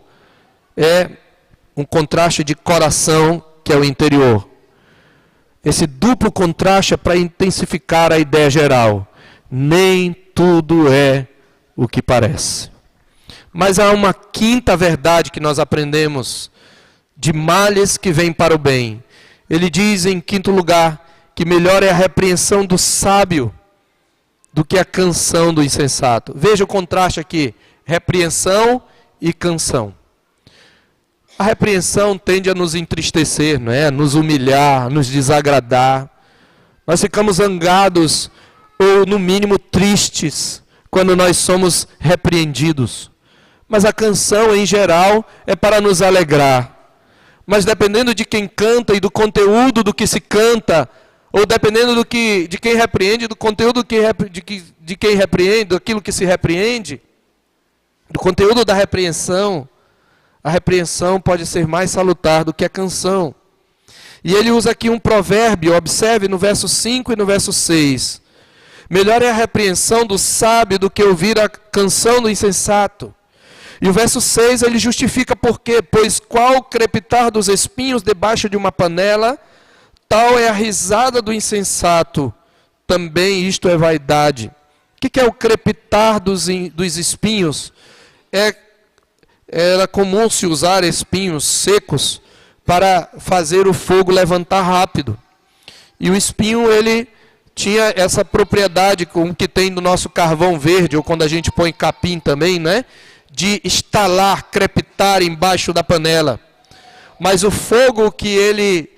é um contraste de coração, que é o interior. Esse duplo contraste é para intensificar a ideia geral. Nem tudo é o que parece. Mas há uma quinta verdade que nós aprendemos, de males que vêm para o bem. Ele diz, em quinto lugar, que melhor é a repreensão do sábio do que a canção do insensato. Veja o contraste aqui, repreensão e canção. A repreensão tende a nos entristecer, não é? Nos humilhar, nos desagradar. Nós ficamos zangados ou, no mínimo, tristes quando nós somos repreendidos. Mas a canção, em geral, é para nos alegrar. Mas dependendo de quem canta e do conteúdo do que se canta, ou dependendo de quem repreende, do conteúdo de quem repreende, daquilo que se repreende, do conteúdo da repreensão, a repreensão pode ser mais salutar do que a canção. E ele usa aqui um provérbio, observe no verso 5 e no verso 6. Melhor é a repreensão do sábio do que ouvir a canção do insensato. E o verso 6 ele justifica por quê? Pois qual crepitar dos espinhos debaixo de uma panela, tal é a risada do insensato, também isto é vaidade. O que é o crepitar dos espinhos? Era comum se usar espinhos secos para fazer o fogo levantar rápido. E o espinho, ele tinha essa propriedade como que tem no nosso carvão verde, ou quando a gente põe capim também, né? De estalar, crepitar embaixo da panela. Mas o fogo que ele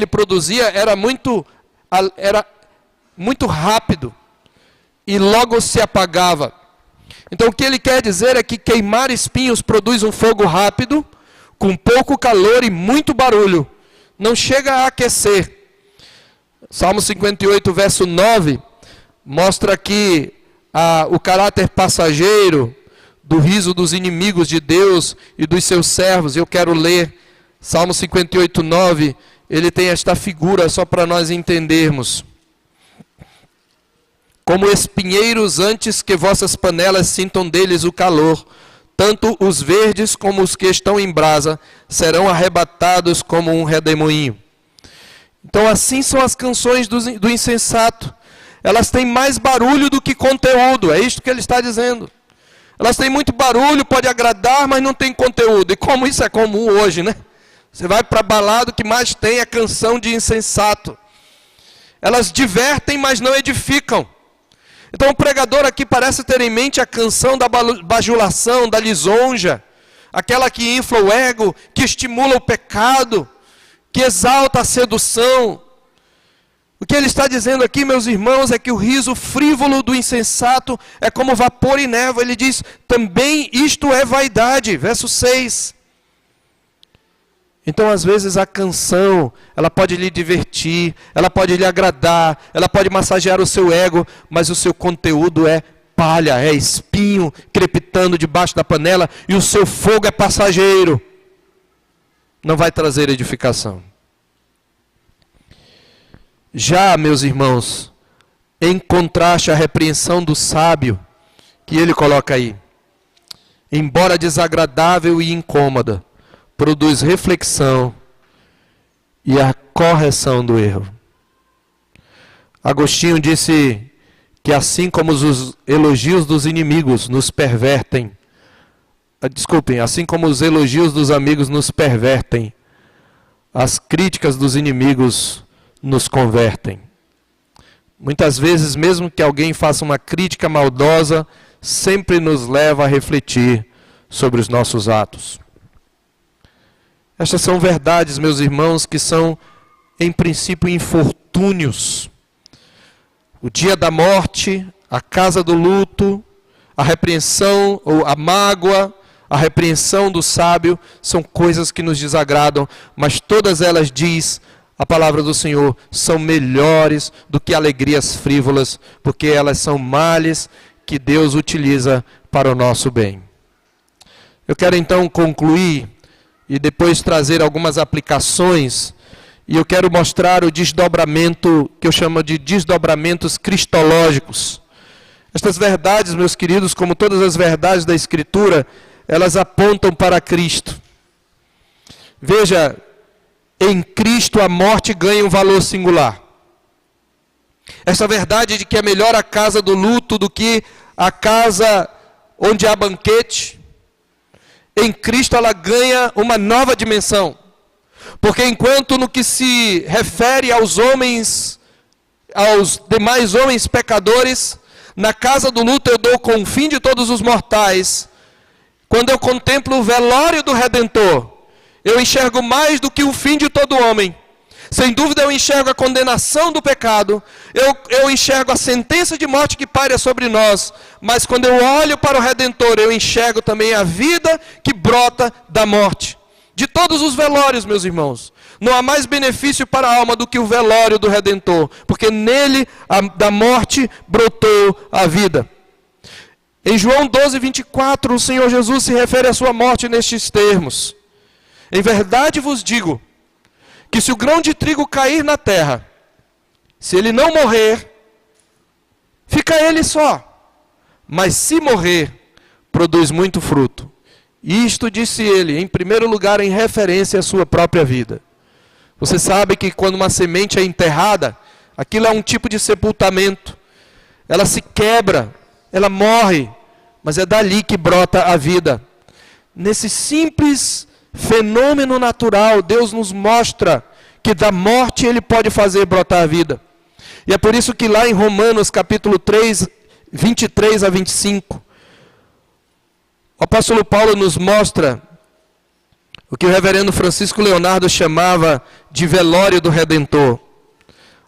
produzia era muito rápido e logo se apagava. Então o que ele quer dizer é que queimar espinhos produz um fogo rápido, com pouco calor e muito barulho. Não chega a aquecer. Salmo 58, verso 9, mostra aqui o caráter passageiro do riso dos inimigos de Deus e dos seus servos. Eu quero ler Salmo 58, 9. Ele tem esta figura só para nós entendermos. Como espinheiros antes que vossas panelas sintam deles o calor, tanto os verdes como os que estão em brasa serão arrebatados como um redemoinho. Então assim são as canções do insensato. Elas têm mais barulho do que conteúdo, é isto que ele está dizendo. Elas têm muito barulho, pode agradar, mas não tem conteúdo. E como isso é comum hoje, né? Você vai para a balada, o que mais tem é canção de insensato. Elas divertem, mas não edificam. Então o pregador aqui parece ter em mente a canção da bajulação, da lisonja, aquela que infla o ego, que estimula o pecado, que exalta a sedução. O que ele está dizendo aqui, meus irmãos, é que o riso frívolo do insensato é como vapor e névoa. Ele diz, também isto é vaidade. Verso 6. Então, às vezes, a canção, ela pode lhe divertir, ela pode lhe agradar, ela pode massagear o seu ego, mas o seu conteúdo é palha, é espinho crepitando debaixo da panela, e o seu fogo é passageiro. Não vai trazer edificação. Já, meus irmãos, em contraste à repreensão do sábio, que ele coloca aí, embora desagradável e incômoda, produz reflexão e a correção do erro. Agostinho disse que assim como os elogios dos inimigos nos pervertem, assim como os elogios dos amigos nos pervertem, as críticas dos inimigos nos convertem. Muitas vezes, mesmo que alguém faça uma crítica maldosa, sempre nos leva a refletir sobre os nossos atos. Estas são verdades, meus irmãos, que são, em princípio, infortúnios. O dia da morte, a casa do luto, a repreensão ou a mágoa, a repreensão do sábio, são coisas que nos desagradam, mas todas elas, diz a palavra do Senhor, são melhores do que alegrias frívolas, porque elas são males que Deus utiliza para o nosso bem. Eu quero então concluir e depois trazer algumas aplicações, e eu quero mostrar o desdobramento, que eu chamo de desdobramentos cristológicos. Estas verdades, meus queridos, como todas as verdades da Escritura, elas apontam para Cristo. Veja, em Cristo a morte ganha um valor singular. Essa verdade de que é melhor a casa do luto do que a casa onde há banquete, em Cristo ela ganha uma nova dimensão. Porque enquanto no que se refere aos homens, aos demais homens pecadores, na casa do luto eu dou com o fim de todos os mortais. Quando eu contemplo o velório do Redentor, eu enxergo mais do que o fim de todo homem. Sem dúvida eu enxergo a condenação do pecado, eu enxergo a sentença de morte que paira sobre nós, mas quando eu olho para o Redentor, eu enxergo também a vida que brota da morte. De todos os velórios, meus irmãos, não há mais benefício para a alma do que o velório do Redentor, porque nele, da morte, brotou a vida. Em João 12, 24, o Senhor Jesus se refere à sua morte nestes termos. Em verdade vos digo, que se o grão de trigo cair na terra, se ele não morrer, fica ele só. Mas se morrer, produz muito fruto. Isto disse ele, em primeiro lugar, em referência à sua própria vida. Você sabe que quando uma semente é enterrada, aquilo é um tipo de sepultamento. Ela se quebra, ela morre, mas é dali que brota a vida. Nesse simples fenômeno natural, Deus nos mostra que da morte Ele pode fazer brotar a vida. E é por isso que lá em Romanos capítulo 3, 23 a 25, o apóstolo Paulo nos mostra o que o reverendo Francisco Leonardo chamava de velório do Redentor.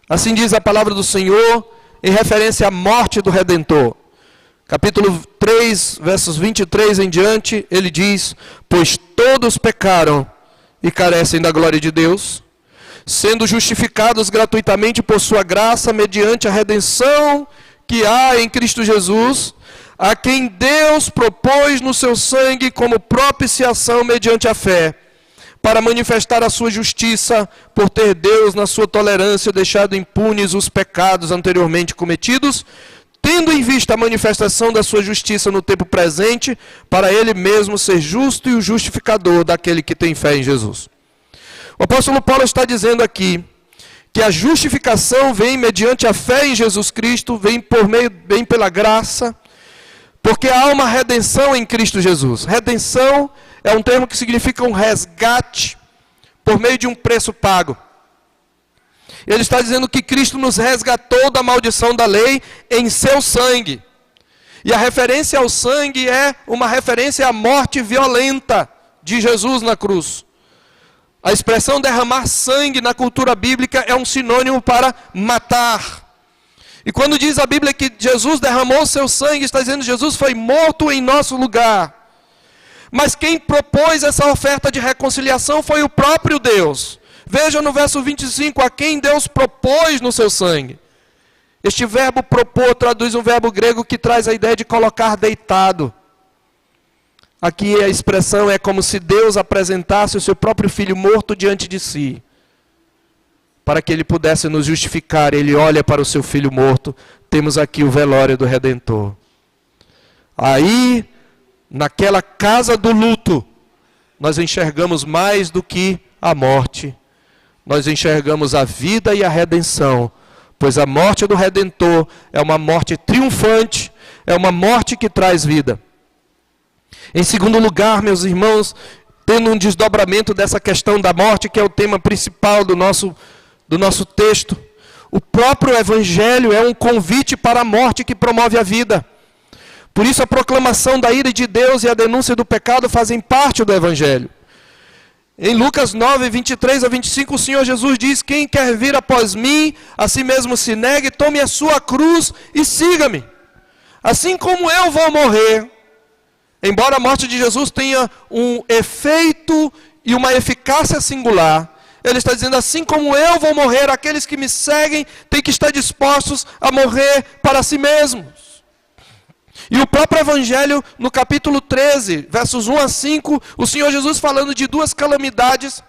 Assim diz a palavra do Senhor em referência à morte do Redentor. Capítulo 3, versos 23 em diante, ele diz: pois todos pecaram e carecem da glória de Deus, sendo justificados gratuitamente por sua graça, mediante a redenção que há em Cristo Jesus, a quem Deus propôs no seu sangue como propiciação mediante a fé, para manifestar a sua justiça, por ter Deus, na sua tolerância, deixado impunes os pecados anteriormente cometidos, tendo em vista a manifestação da sua justiça no tempo presente, para ele mesmo ser justo e o justificador daquele que tem fé em Jesus. O apóstolo Paulo está dizendo aqui que a justificação vem mediante a fé em Jesus Cristo, vem pela graça, porque há uma redenção em Cristo Jesus. Redenção é um termo que significa um resgate por meio de um preço pago. Ele está dizendo que Cristo nos resgatou da maldição da lei em seu sangue. E a referência ao sangue é uma referência à morte violenta de Jesus na cruz. A expressão derramar sangue na cultura bíblica é um sinônimo para matar. E quando diz a Bíblia que Jesus derramou seu sangue, está dizendo que Jesus foi morto em nosso lugar. Mas quem propôs essa oferta de reconciliação foi o próprio Deus. Veja no verso 25, a quem Deus propôs no seu sangue. Este verbo propor traduz um verbo grego que traz a ideia de colocar deitado. Aqui a expressão é como se Deus apresentasse o seu próprio filho morto diante de si. Para que ele pudesse nos justificar, ele olha para o seu filho morto. Temos aqui o velório do Redentor. Aí, naquela casa do luto, nós enxergamos mais do que a morte. Nós enxergamos a vida e a redenção. Pois a morte do Redentor é uma morte triunfante, é uma morte que traz vida. Em segundo lugar, meus irmãos, tendo um desdobramento dessa questão da morte, que é o tema principal do nosso texto, o próprio Evangelho é um convite para a morte que promove a vida. Por isso a proclamação da ira de Deus e a denúncia do pecado fazem parte do Evangelho. Em Lucas 9, 23 a 25, o Senhor Jesus diz: quem quer vir após mim, a si mesmo se negue, tome a sua cruz e siga-me. Assim como eu vou morrer, embora a morte de Jesus tenha um efeito e uma eficácia singular, ele está dizendo, assim como eu vou morrer, aqueles que me seguem têm que estar dispostos a morrer para si mesmos. E o próprio Evangelho, no capítulo 13, versos 1 a 5, o Senhor Jesus falando de duas calamidades,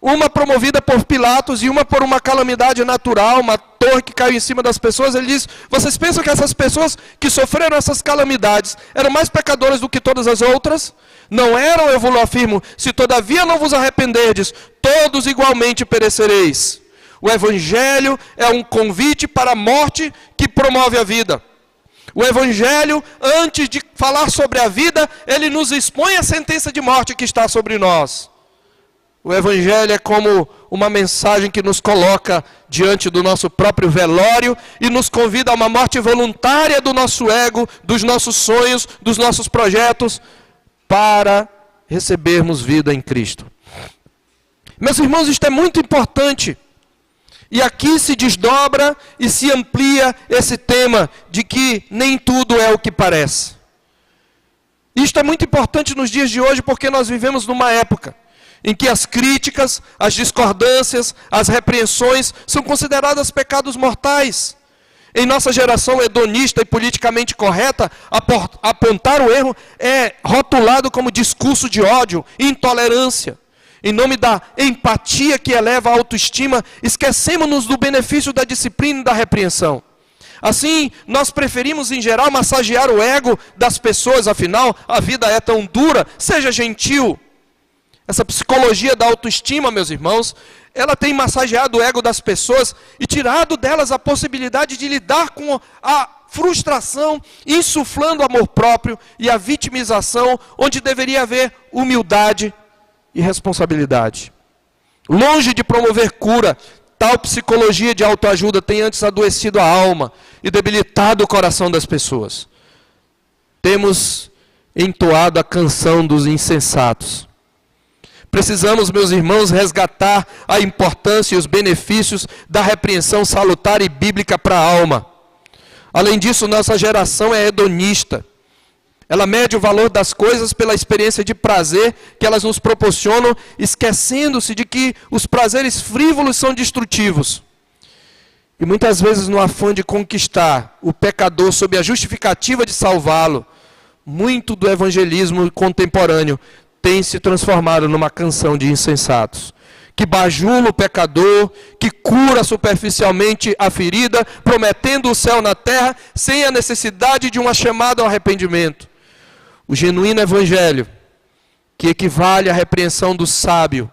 uma promovida por Pilatos e uma por uma calamidade natural, uma torre que caiu em cima das pessoas. Ele diz, vocês pensam que essas pessoas que sofreram essas calamidades eram mais pecadoras do que todas as outras? Não eram, eu vos afirmo, se todavia não vos arrependerdes, todos igualmente perecereis. O Evangelho é um convite para a morte que promove a vida. O Evangelho, antes de falar sobre a vida, ele nos expõe a sentença de morte que está sobre nós. O Evangelho é como uma mensagem que nos coloca diante do nosso próprio velório e nos convida a uma morte voluntária do nosso ego, dos nossos sonhos, dos nossos projetos, para recebermos vida em Cristo. Meus irmãos, isto é muito importante. E aqui se desdobra e se amplia esse tema de que nem tudo é o que parece. Isto é muito importante nos dias de hoje porque nós vivemos numa época em que as críticas, as discordâncias, as repreensões são consideradas pecados mortais. Em nossa geração hedonista e politicamente correta, apontar o erro é rotulado como discurso de ódio e intolerância. Em nome da empatia que eleva a autoestima, esquecemos-nos do benefício da disciplina e da repreensão. Assim, nós preferimos em geral massagear o ego das pessoas, afinal, a vida é tão dura, seja gentil. Essa psicologia da autoestima, meus irmãos, ela tem massageado o ego das pessoas e tirado delas a possibilidade de lidar com a frustração, insuflando o amor próprio e a vitimização, onde deveria haver humildade e responsabilidade. Longe de promover cura, tal psicologia de autoajuda tem antes adoecido a alma e debilitado o coração das pessoas. Temos entoado a canção dos insensatos. Precisamos, meus irmãos, resgatar a importância e os benefícios da repreensão salutar e bíblica para a alma. Além disso, nossa geração é hedonista. Ela mede o valor das coisas pela experiência de prazer que elas nos proporcionam, esquecendo-se de que os prazeres frívolos são destrutivos. E muitas vezes, no afã de conquistar o pecador sob a justificativa de salvá-lo, muito do evangelismo contemporâneo tem se transformado numa canção de insensatos, que bajula o pecador, que cura superficialmente a ferida, prometendo o céu na terra, sem a necessidade de uma chamada ao arrependimento. O genuíno evangelho, que equivale à repreensão do sábio,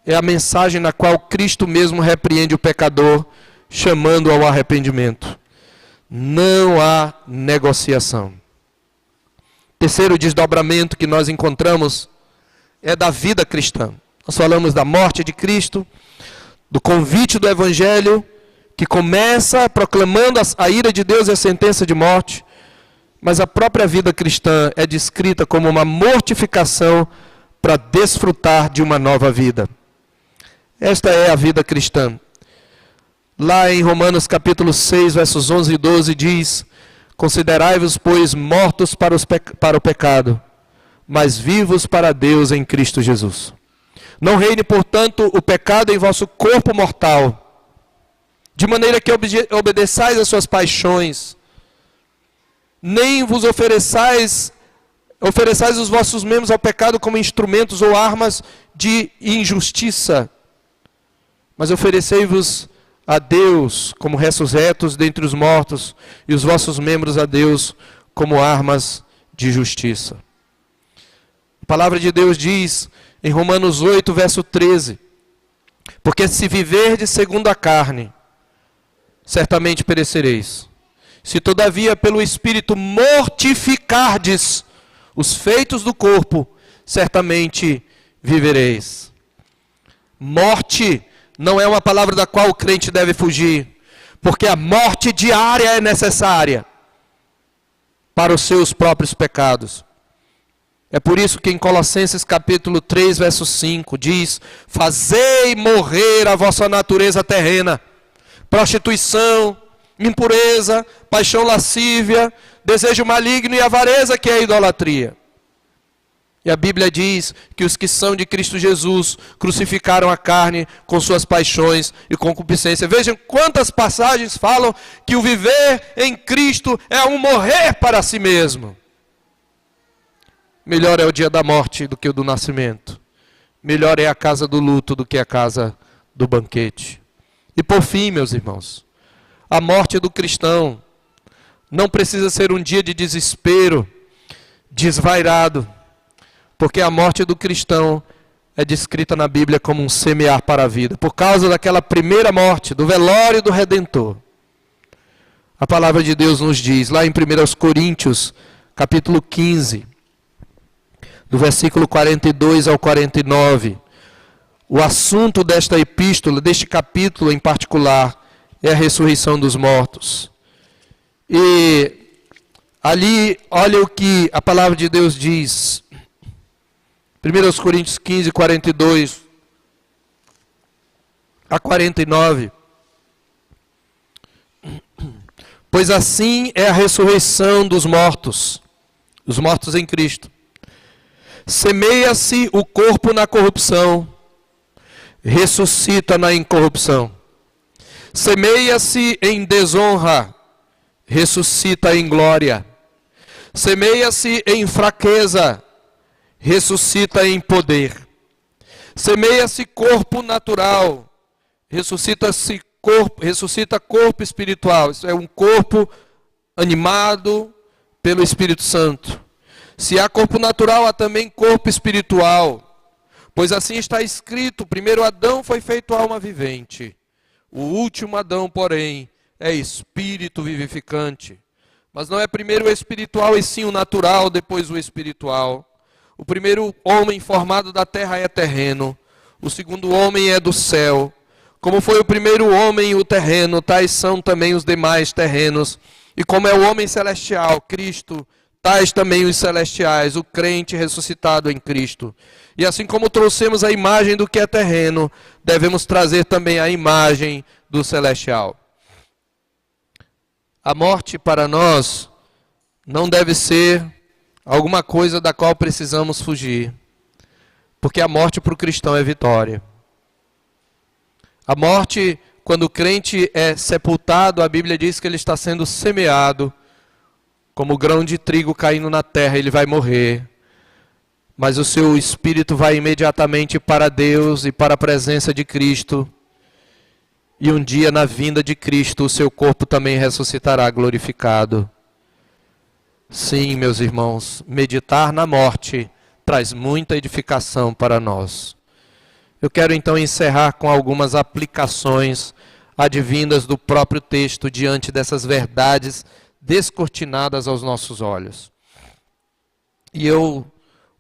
é a mensagem na qual Cristo mesmo repreende o pecador, chamando ao arrependimento. Não há negociação. Terceiro desdobramento que nós encontramos é da vida cristã. Nós falamos da morte de Cristo, do convite do Evangelho, que começa proclamando a ira de Deus e a sentença de morte, mas a própria vida cristã é descrita como uma mortificação para desfrutar de uma nova vida. Esta é a vida cristã. Lá em Romanos capítulo 6, versos 11 e 12 diz: considerai-vos, pois, mortos para o pecado, mas vivos para Deus em Cristo Jesus. Não reine, portanto, o pecado em vosso corpo mortal, de maneira que obedeçais às suas paixões, nem vos ofereçais os vossos membros ao pecado como instrumentos ou armas de injustiça, mas oferecei-vos a Deus como ressurretos dentre os mortos, e os vossos membros a Deus como armas de justiça. A palavra de Deus diz em Romanos 8, verso 13: porque se viverdes segundo a carne, certamente perecereis. Se todavia pelo Espírito mortificardes os feitos do corpo, certamente vivereis. Morte não é uma palavra da qual o crente deve fugir, porque a morte diária é necessária para os seus próprios pecados. É por isso que em Colossenses capítulo 3, verso 5, diz: fazei morrer a vossa natureza terrena, prostituição, impureza, paixão lascívia, desejo maligno e avareza, que é a idolatria. E a Bíblia diz que os que são de Cristo Jesus crucificaram a carne com suas paixões e concupiscência. Vejam quantas passagens falam que o viver em Cristo é um morrer para si mesmo. Melhor é o dia da morte do que o do nascimento. Melhor é a casa do luto do que a casa do banquete. E por fim, meus irmãos, a morte do cristão não precisa ser um dia de desespero, desvairado, porque a morte do cristão é descrita na Bíblia como um semear para a vida, por causa daquela primeira morte, do velório do Redentor. A palavra de Deus nos diz, lá em 1 Coríntios, capítulo 15, do versículo 42 ao 49, o assunto desta epístola, deste capítulo em particular, é a ressurreição dos mortos. E ali, olha o que a palavra de Deus diz. 1 Coríntios 15, 42 a 49. Pois assim é a ressurreição dos mortos em Cristo. Semeia-se o corpo na corrupção, ressuscita na incorrupção. Semeia-se em desonra, ressuscita em glória. Semeia-se em fraqueza, ressuscita em poder. Semeia-se corpo natural, ressuscita corpo espiritual. Isso é um corpo animado pelo Espírito Santo. Se há corpo natural, há também corpo espiritual. Pois assim está escrito: o primeiro Adão foi feito alma vivente. O último Adão, porém, é espírito vivificante. Mas não é primeiro o espiritual e sim o natural, depois o espiritual. O primeiro homem formado da terra é terreno. O segundo homem é do céu. Como foi o primeiro homem o terreno, tais são também os demais terrenos. E como é o homem celestial, Cristo, tais também os celestiais, o crente ressuscitado em Cristo. E assim como trouxemos a imagem do que é terreno, devemos trazer também a imagem do celestial. A morte para nós não deve ser alguma coisa da qual precisamos fugir, porque a morte para o cristão é vitória. A morte, quando o crente é sepultado, a Bíblia diz que ele está sendo semeado, como grão de trigo caindo na terra, ele vai morrer. Mas o seu espírito vai imediatamente para Deus e para a presença de Cristo. E um dia, na vinda de Cristo, o seu corpo também ressuscitará glorificado. Sim, meus irmãos, meditar na morte traz muita edificação para nós. Eu quero então encerrar com algumas aplicações advindas do próprio texto diante dessas verdades descortinadas aos nossos olhos. E eu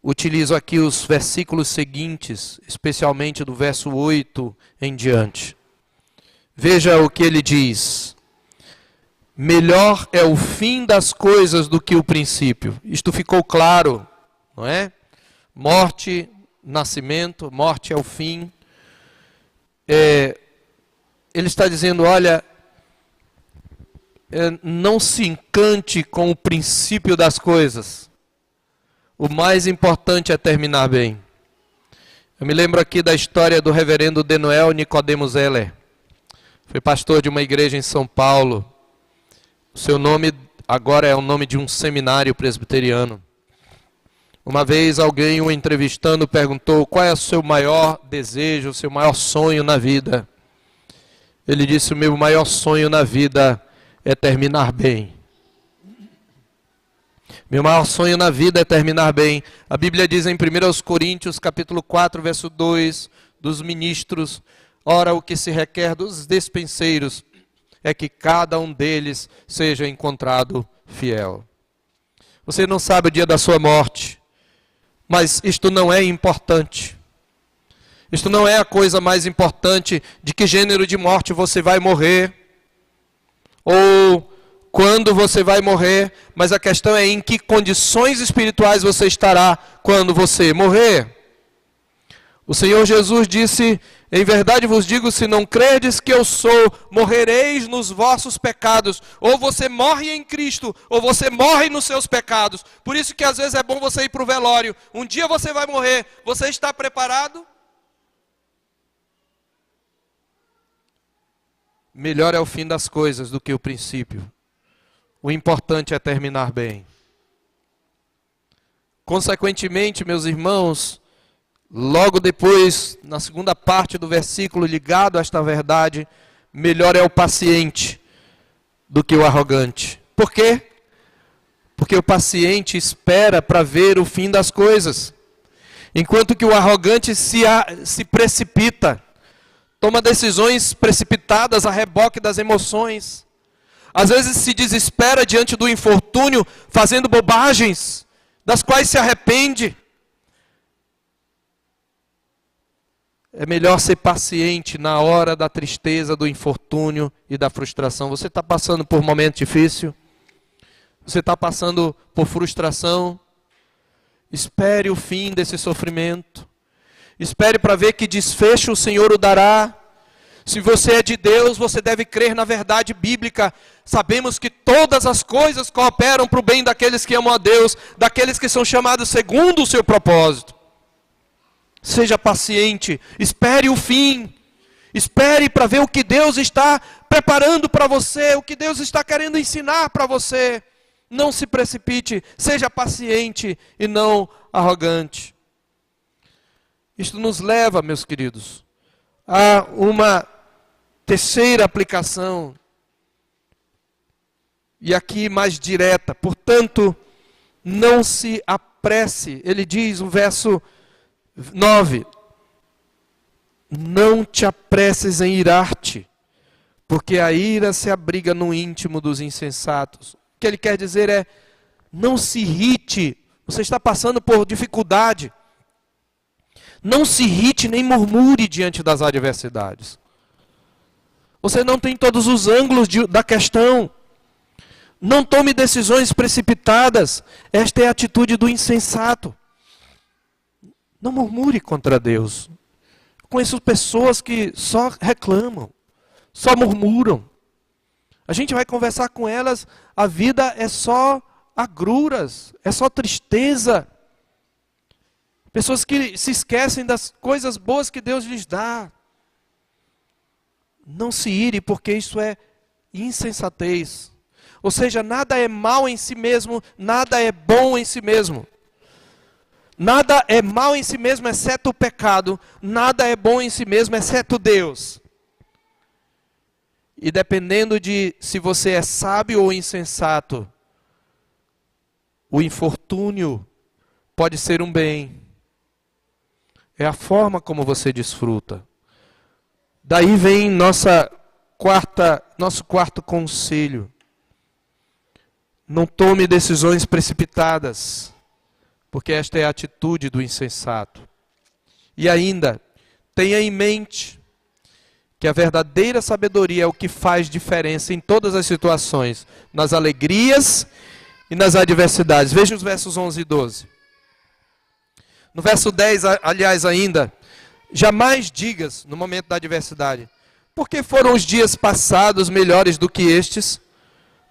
utilizo aqui os versículos seguintes, especialmente do verso 8 em diante. Veja o que ele diz: melhor é o fim das coisas do que o princípio. Isto ficou claro, não é? Morte nascimento, morte é o fim. Ele está dizendo, olha, não se encante com o princípio das coisas. O mais importante é terminar bem. Eu me lembro aqui da história do reverendo Denuel Nicodemo Zeller. Foi pastor de uma igreja em São Paulo. O seu nome agora é o nome de um seminário presbiteriano. Uma vez alguém o entrevistando perguntou qual é o seu maior desejo, o seu maior sonho na vida. Ele disse, o meu maior sonho na vida é terminar bem. Meu maior sonho na vida é terminar bem. A Bíblia diz em 1 Coríntios, capítulo 4, verso 2, dos ministros, ora, o que se requer dos despenseiros é que cada um deles seja encontrado fiel. Você não sabe o dia da sua morte, mas isto não é importante. Isto não é a coisa mais importante de que gênero de morte você vai morrer, ou quando você vai morrer, mas a questão é em que condições espirituais você estará quando você morrer. O Senhor Jesus disse, em verdade vos digo, se não credes que eu sou, morrereis nos vossos pecados. Ou você morre em Cristo, ou você morre nos seus pecados. Por isso que às vezes é bom você ir para o velório. Um dia você vai morrer, você está preparado? Melhor é o fim das coisas do que o princípio. O importante é terminar bem. Consequentemente, meus irmãos, logo depois, na segunda parte do versículo, ligado a esta verdade, melhor é o paciente do que o arrogante. Por quê? Porque o paciente espera para ver o fim das coisas, enquanto que o arrogante se precipita, toma decisões precipitadas a reboque das emoções. Às vezes se desespera diante do infortúnio, fazendo bobagens, das quais se arrepende. É melhor ser paciente na hora da tristeza, do infortúnio e da frustração. Você está passando por um momento difícil? Você está passando por frustração? Espere o fim desse sofrimento. Espere para ver que desfecho o Senhor o dará. Se você é de Deus, você deve crer na verdade bíblica. Sabemos que todas as coisas cooperam para o bem daqueles que amam a Deus, daqueles que são chamados segundo o seu propósito. Seja paciente, espere o fim. Espere para ver o que Deus está preparando para você, o que Deus está querendo ensinar para você. Não se precipite, seja paciente e não arrogante. Isto nos leva, meus queridos, a uma terceira aplicação, e aqui mais direta. Portanto, não se apresse. Ele diz no verso 9, não te apresses em irar-te, porque a ira se abriga no íntimo dos insensatos. O que ele quer dizer é, não se irrite. Você está passando por dificuldade. Não se irrite nem murmure diante das adversidades. Você não tem todos os ângulos da questão. Não tome decisões precipitadas. Esta é a atitude do insensato. Não murmure contra Deus. Conheço pessoas que só reclamam, só murmuram. A gente vai conversar com elas, a vida é só agruras, é só tristeza. Pessoas que se esquecem das coisas boas que Deus lhes dá. Não se ire, porque isso é insensatez. Ou seja, nada é mal em si mesmo, nada é bom em si mesmo. Nada é mal em si mesmo, exceto o pecado. Nada é bom em si mesmo, exceto Deus. E dependendo de se você é sábio ou insensato, o infortúnio pode ser um bem. É a forma como você desfruta. Daí vem nosso quarto conselho. Não tome decisões precipitadas, porque esta é a atitude do insensato. E ainda, tenha em mente que a verdadeira sabedoria é o que faz diferença em todas as situações, nas alegrias e nas adversidades. Veja os versos 11 e 12. No verso 10, aliás, ainda, jamais digas no momento da adversidade, porque foram os dias passados melhores do que estes?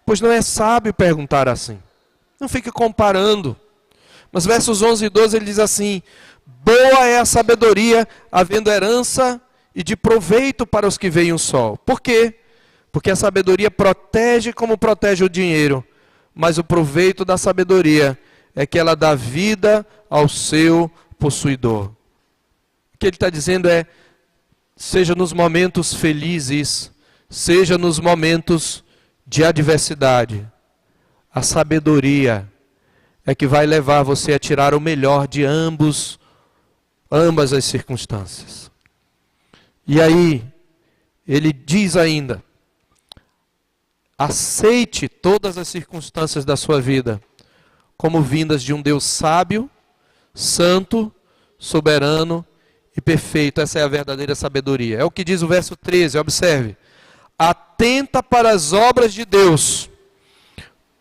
Pois não é sábio perguntar assim. Não fique comparando. Mas versos 11 e 12 ele diz assim: boa é a sabedoria, havendo herança e de proveito para os que veem o sol. Por quê? Porque a sabedoria protege como protege o dinheiro, mas o proveito da sabedoria é que ela dá vida ao seu possuidor. O que ele está dizendo é, seja nos momentos felizes, seja nos momentos de adversidade, a sabedoria é que vai levar você a tirar o melhor de ambas as circunstâncias. E aí, ele diz ainda, aceite todas as circunstâncias da sua vida como vindas de um Deus sábio, santo, soberano e perfeito. Essa é a verdadeira sabedoria. É o que diz o verso 13, observe. Atenta para as obras de Deus,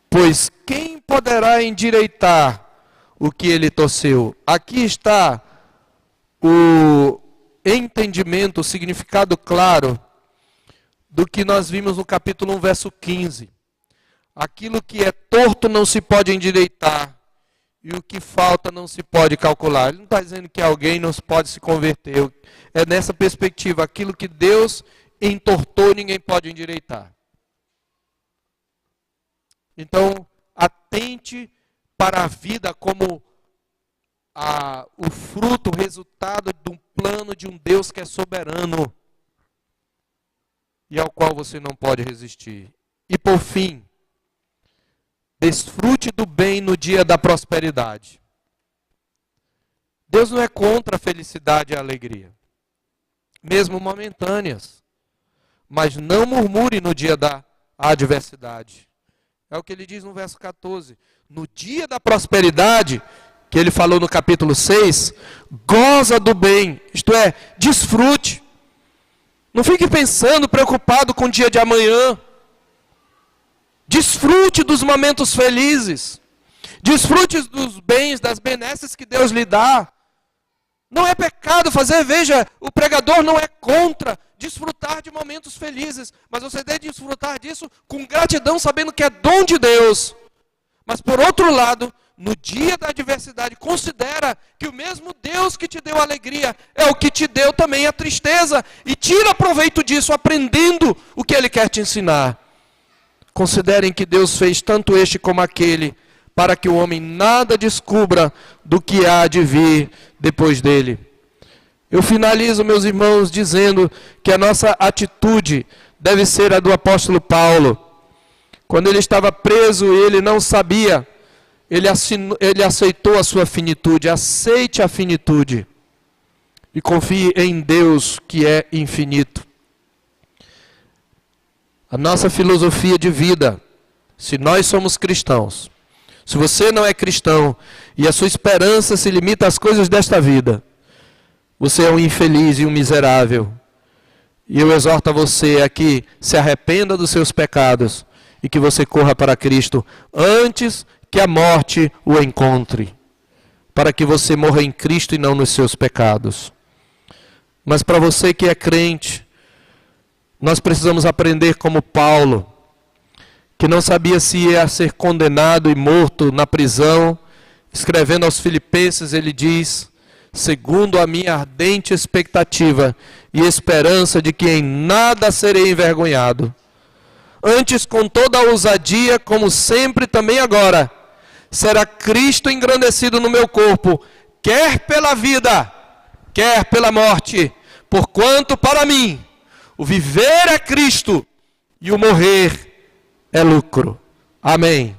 pois quem poderá endireitar o que ele torceu? Aqui está o entendimento, o significado claro do que nós vimos no capítulo 1, verso 15. Aquilo que é torto não se pode endireitar, e o que falta não se pode calcular. Ele não está dizendo que alguém não pode se converter. É nessa perspectiva, aquilo que Deus entortou, ninguém pode endireitar. Então, atente para a vida como o fruto, o resultado de um plano de um Deus que é soberano e ao qual você não pode resistir. E por fim, desfrute do bem no dia da prosperidade. Deus não é contra a felicidade e a alegria, mesmo momentâneas, mas não murmure no dia da adversidade. É o que ele diz no verso 14. No dia da prosperidade, que ele falou no capítulo 6, goza do bem, isto é, desfrute. Não fique pensando, preocupado com o dia de amanhã. Desfrute dos momentos felizes. Desfrute dos bens, das benesses que Deus lhe dá. Não é pecado fazer, veja, o pregador não é contra desfrutar de momentos felizes, mas você deve desfrutar disso com gratidão, sabendo que é dom de Deus. Mas por outro lado, no dia da adversidade, considera que o mesmo Deus que te deu a alegria é o que te deu também a tristeza, e tira proveito disso, aprendendo o que Ele quer te ensinar. Considerem que Deus fez tanto este como aquele, para que o homem nada descubra do que há de vir depois dele. Eu finalizo, meus irmãos, dizendo que a nossa atitude deve ser a do apóstolo Paulo. Quando ele estava preso e ele não sabia, ele aceitou a sua finitude. Aceite a finitude e confie em Deus que é infinito. A nossa filosofia de vida, se nós somos cristãos, se você não é cristão e a sua esperança se limita às coisas desta vida, você é um infeliz e um miserável. E eu exorto a você a que se arrependa dos seus pecados e que você corra para Cristo antes que a morte o encontre, para que você morra em Cristo e não nos seus pecados. Mas para você que é crente, nós precisamos aprender como Paulo, que não sabia se ia ser condenado e morto na prisão. Escrevendo aos Filipenses, ele diz: segundo a minha ardente expectativa e esperança de que em nada serei envergonhado. Antes, com toda a ousadia, como sempre também agora, será Cristo engrandecido no meu corpo, quer pela vida, quer pela morte, porquanto para mim o viver é Cristo e o morrer é lucro. Amém.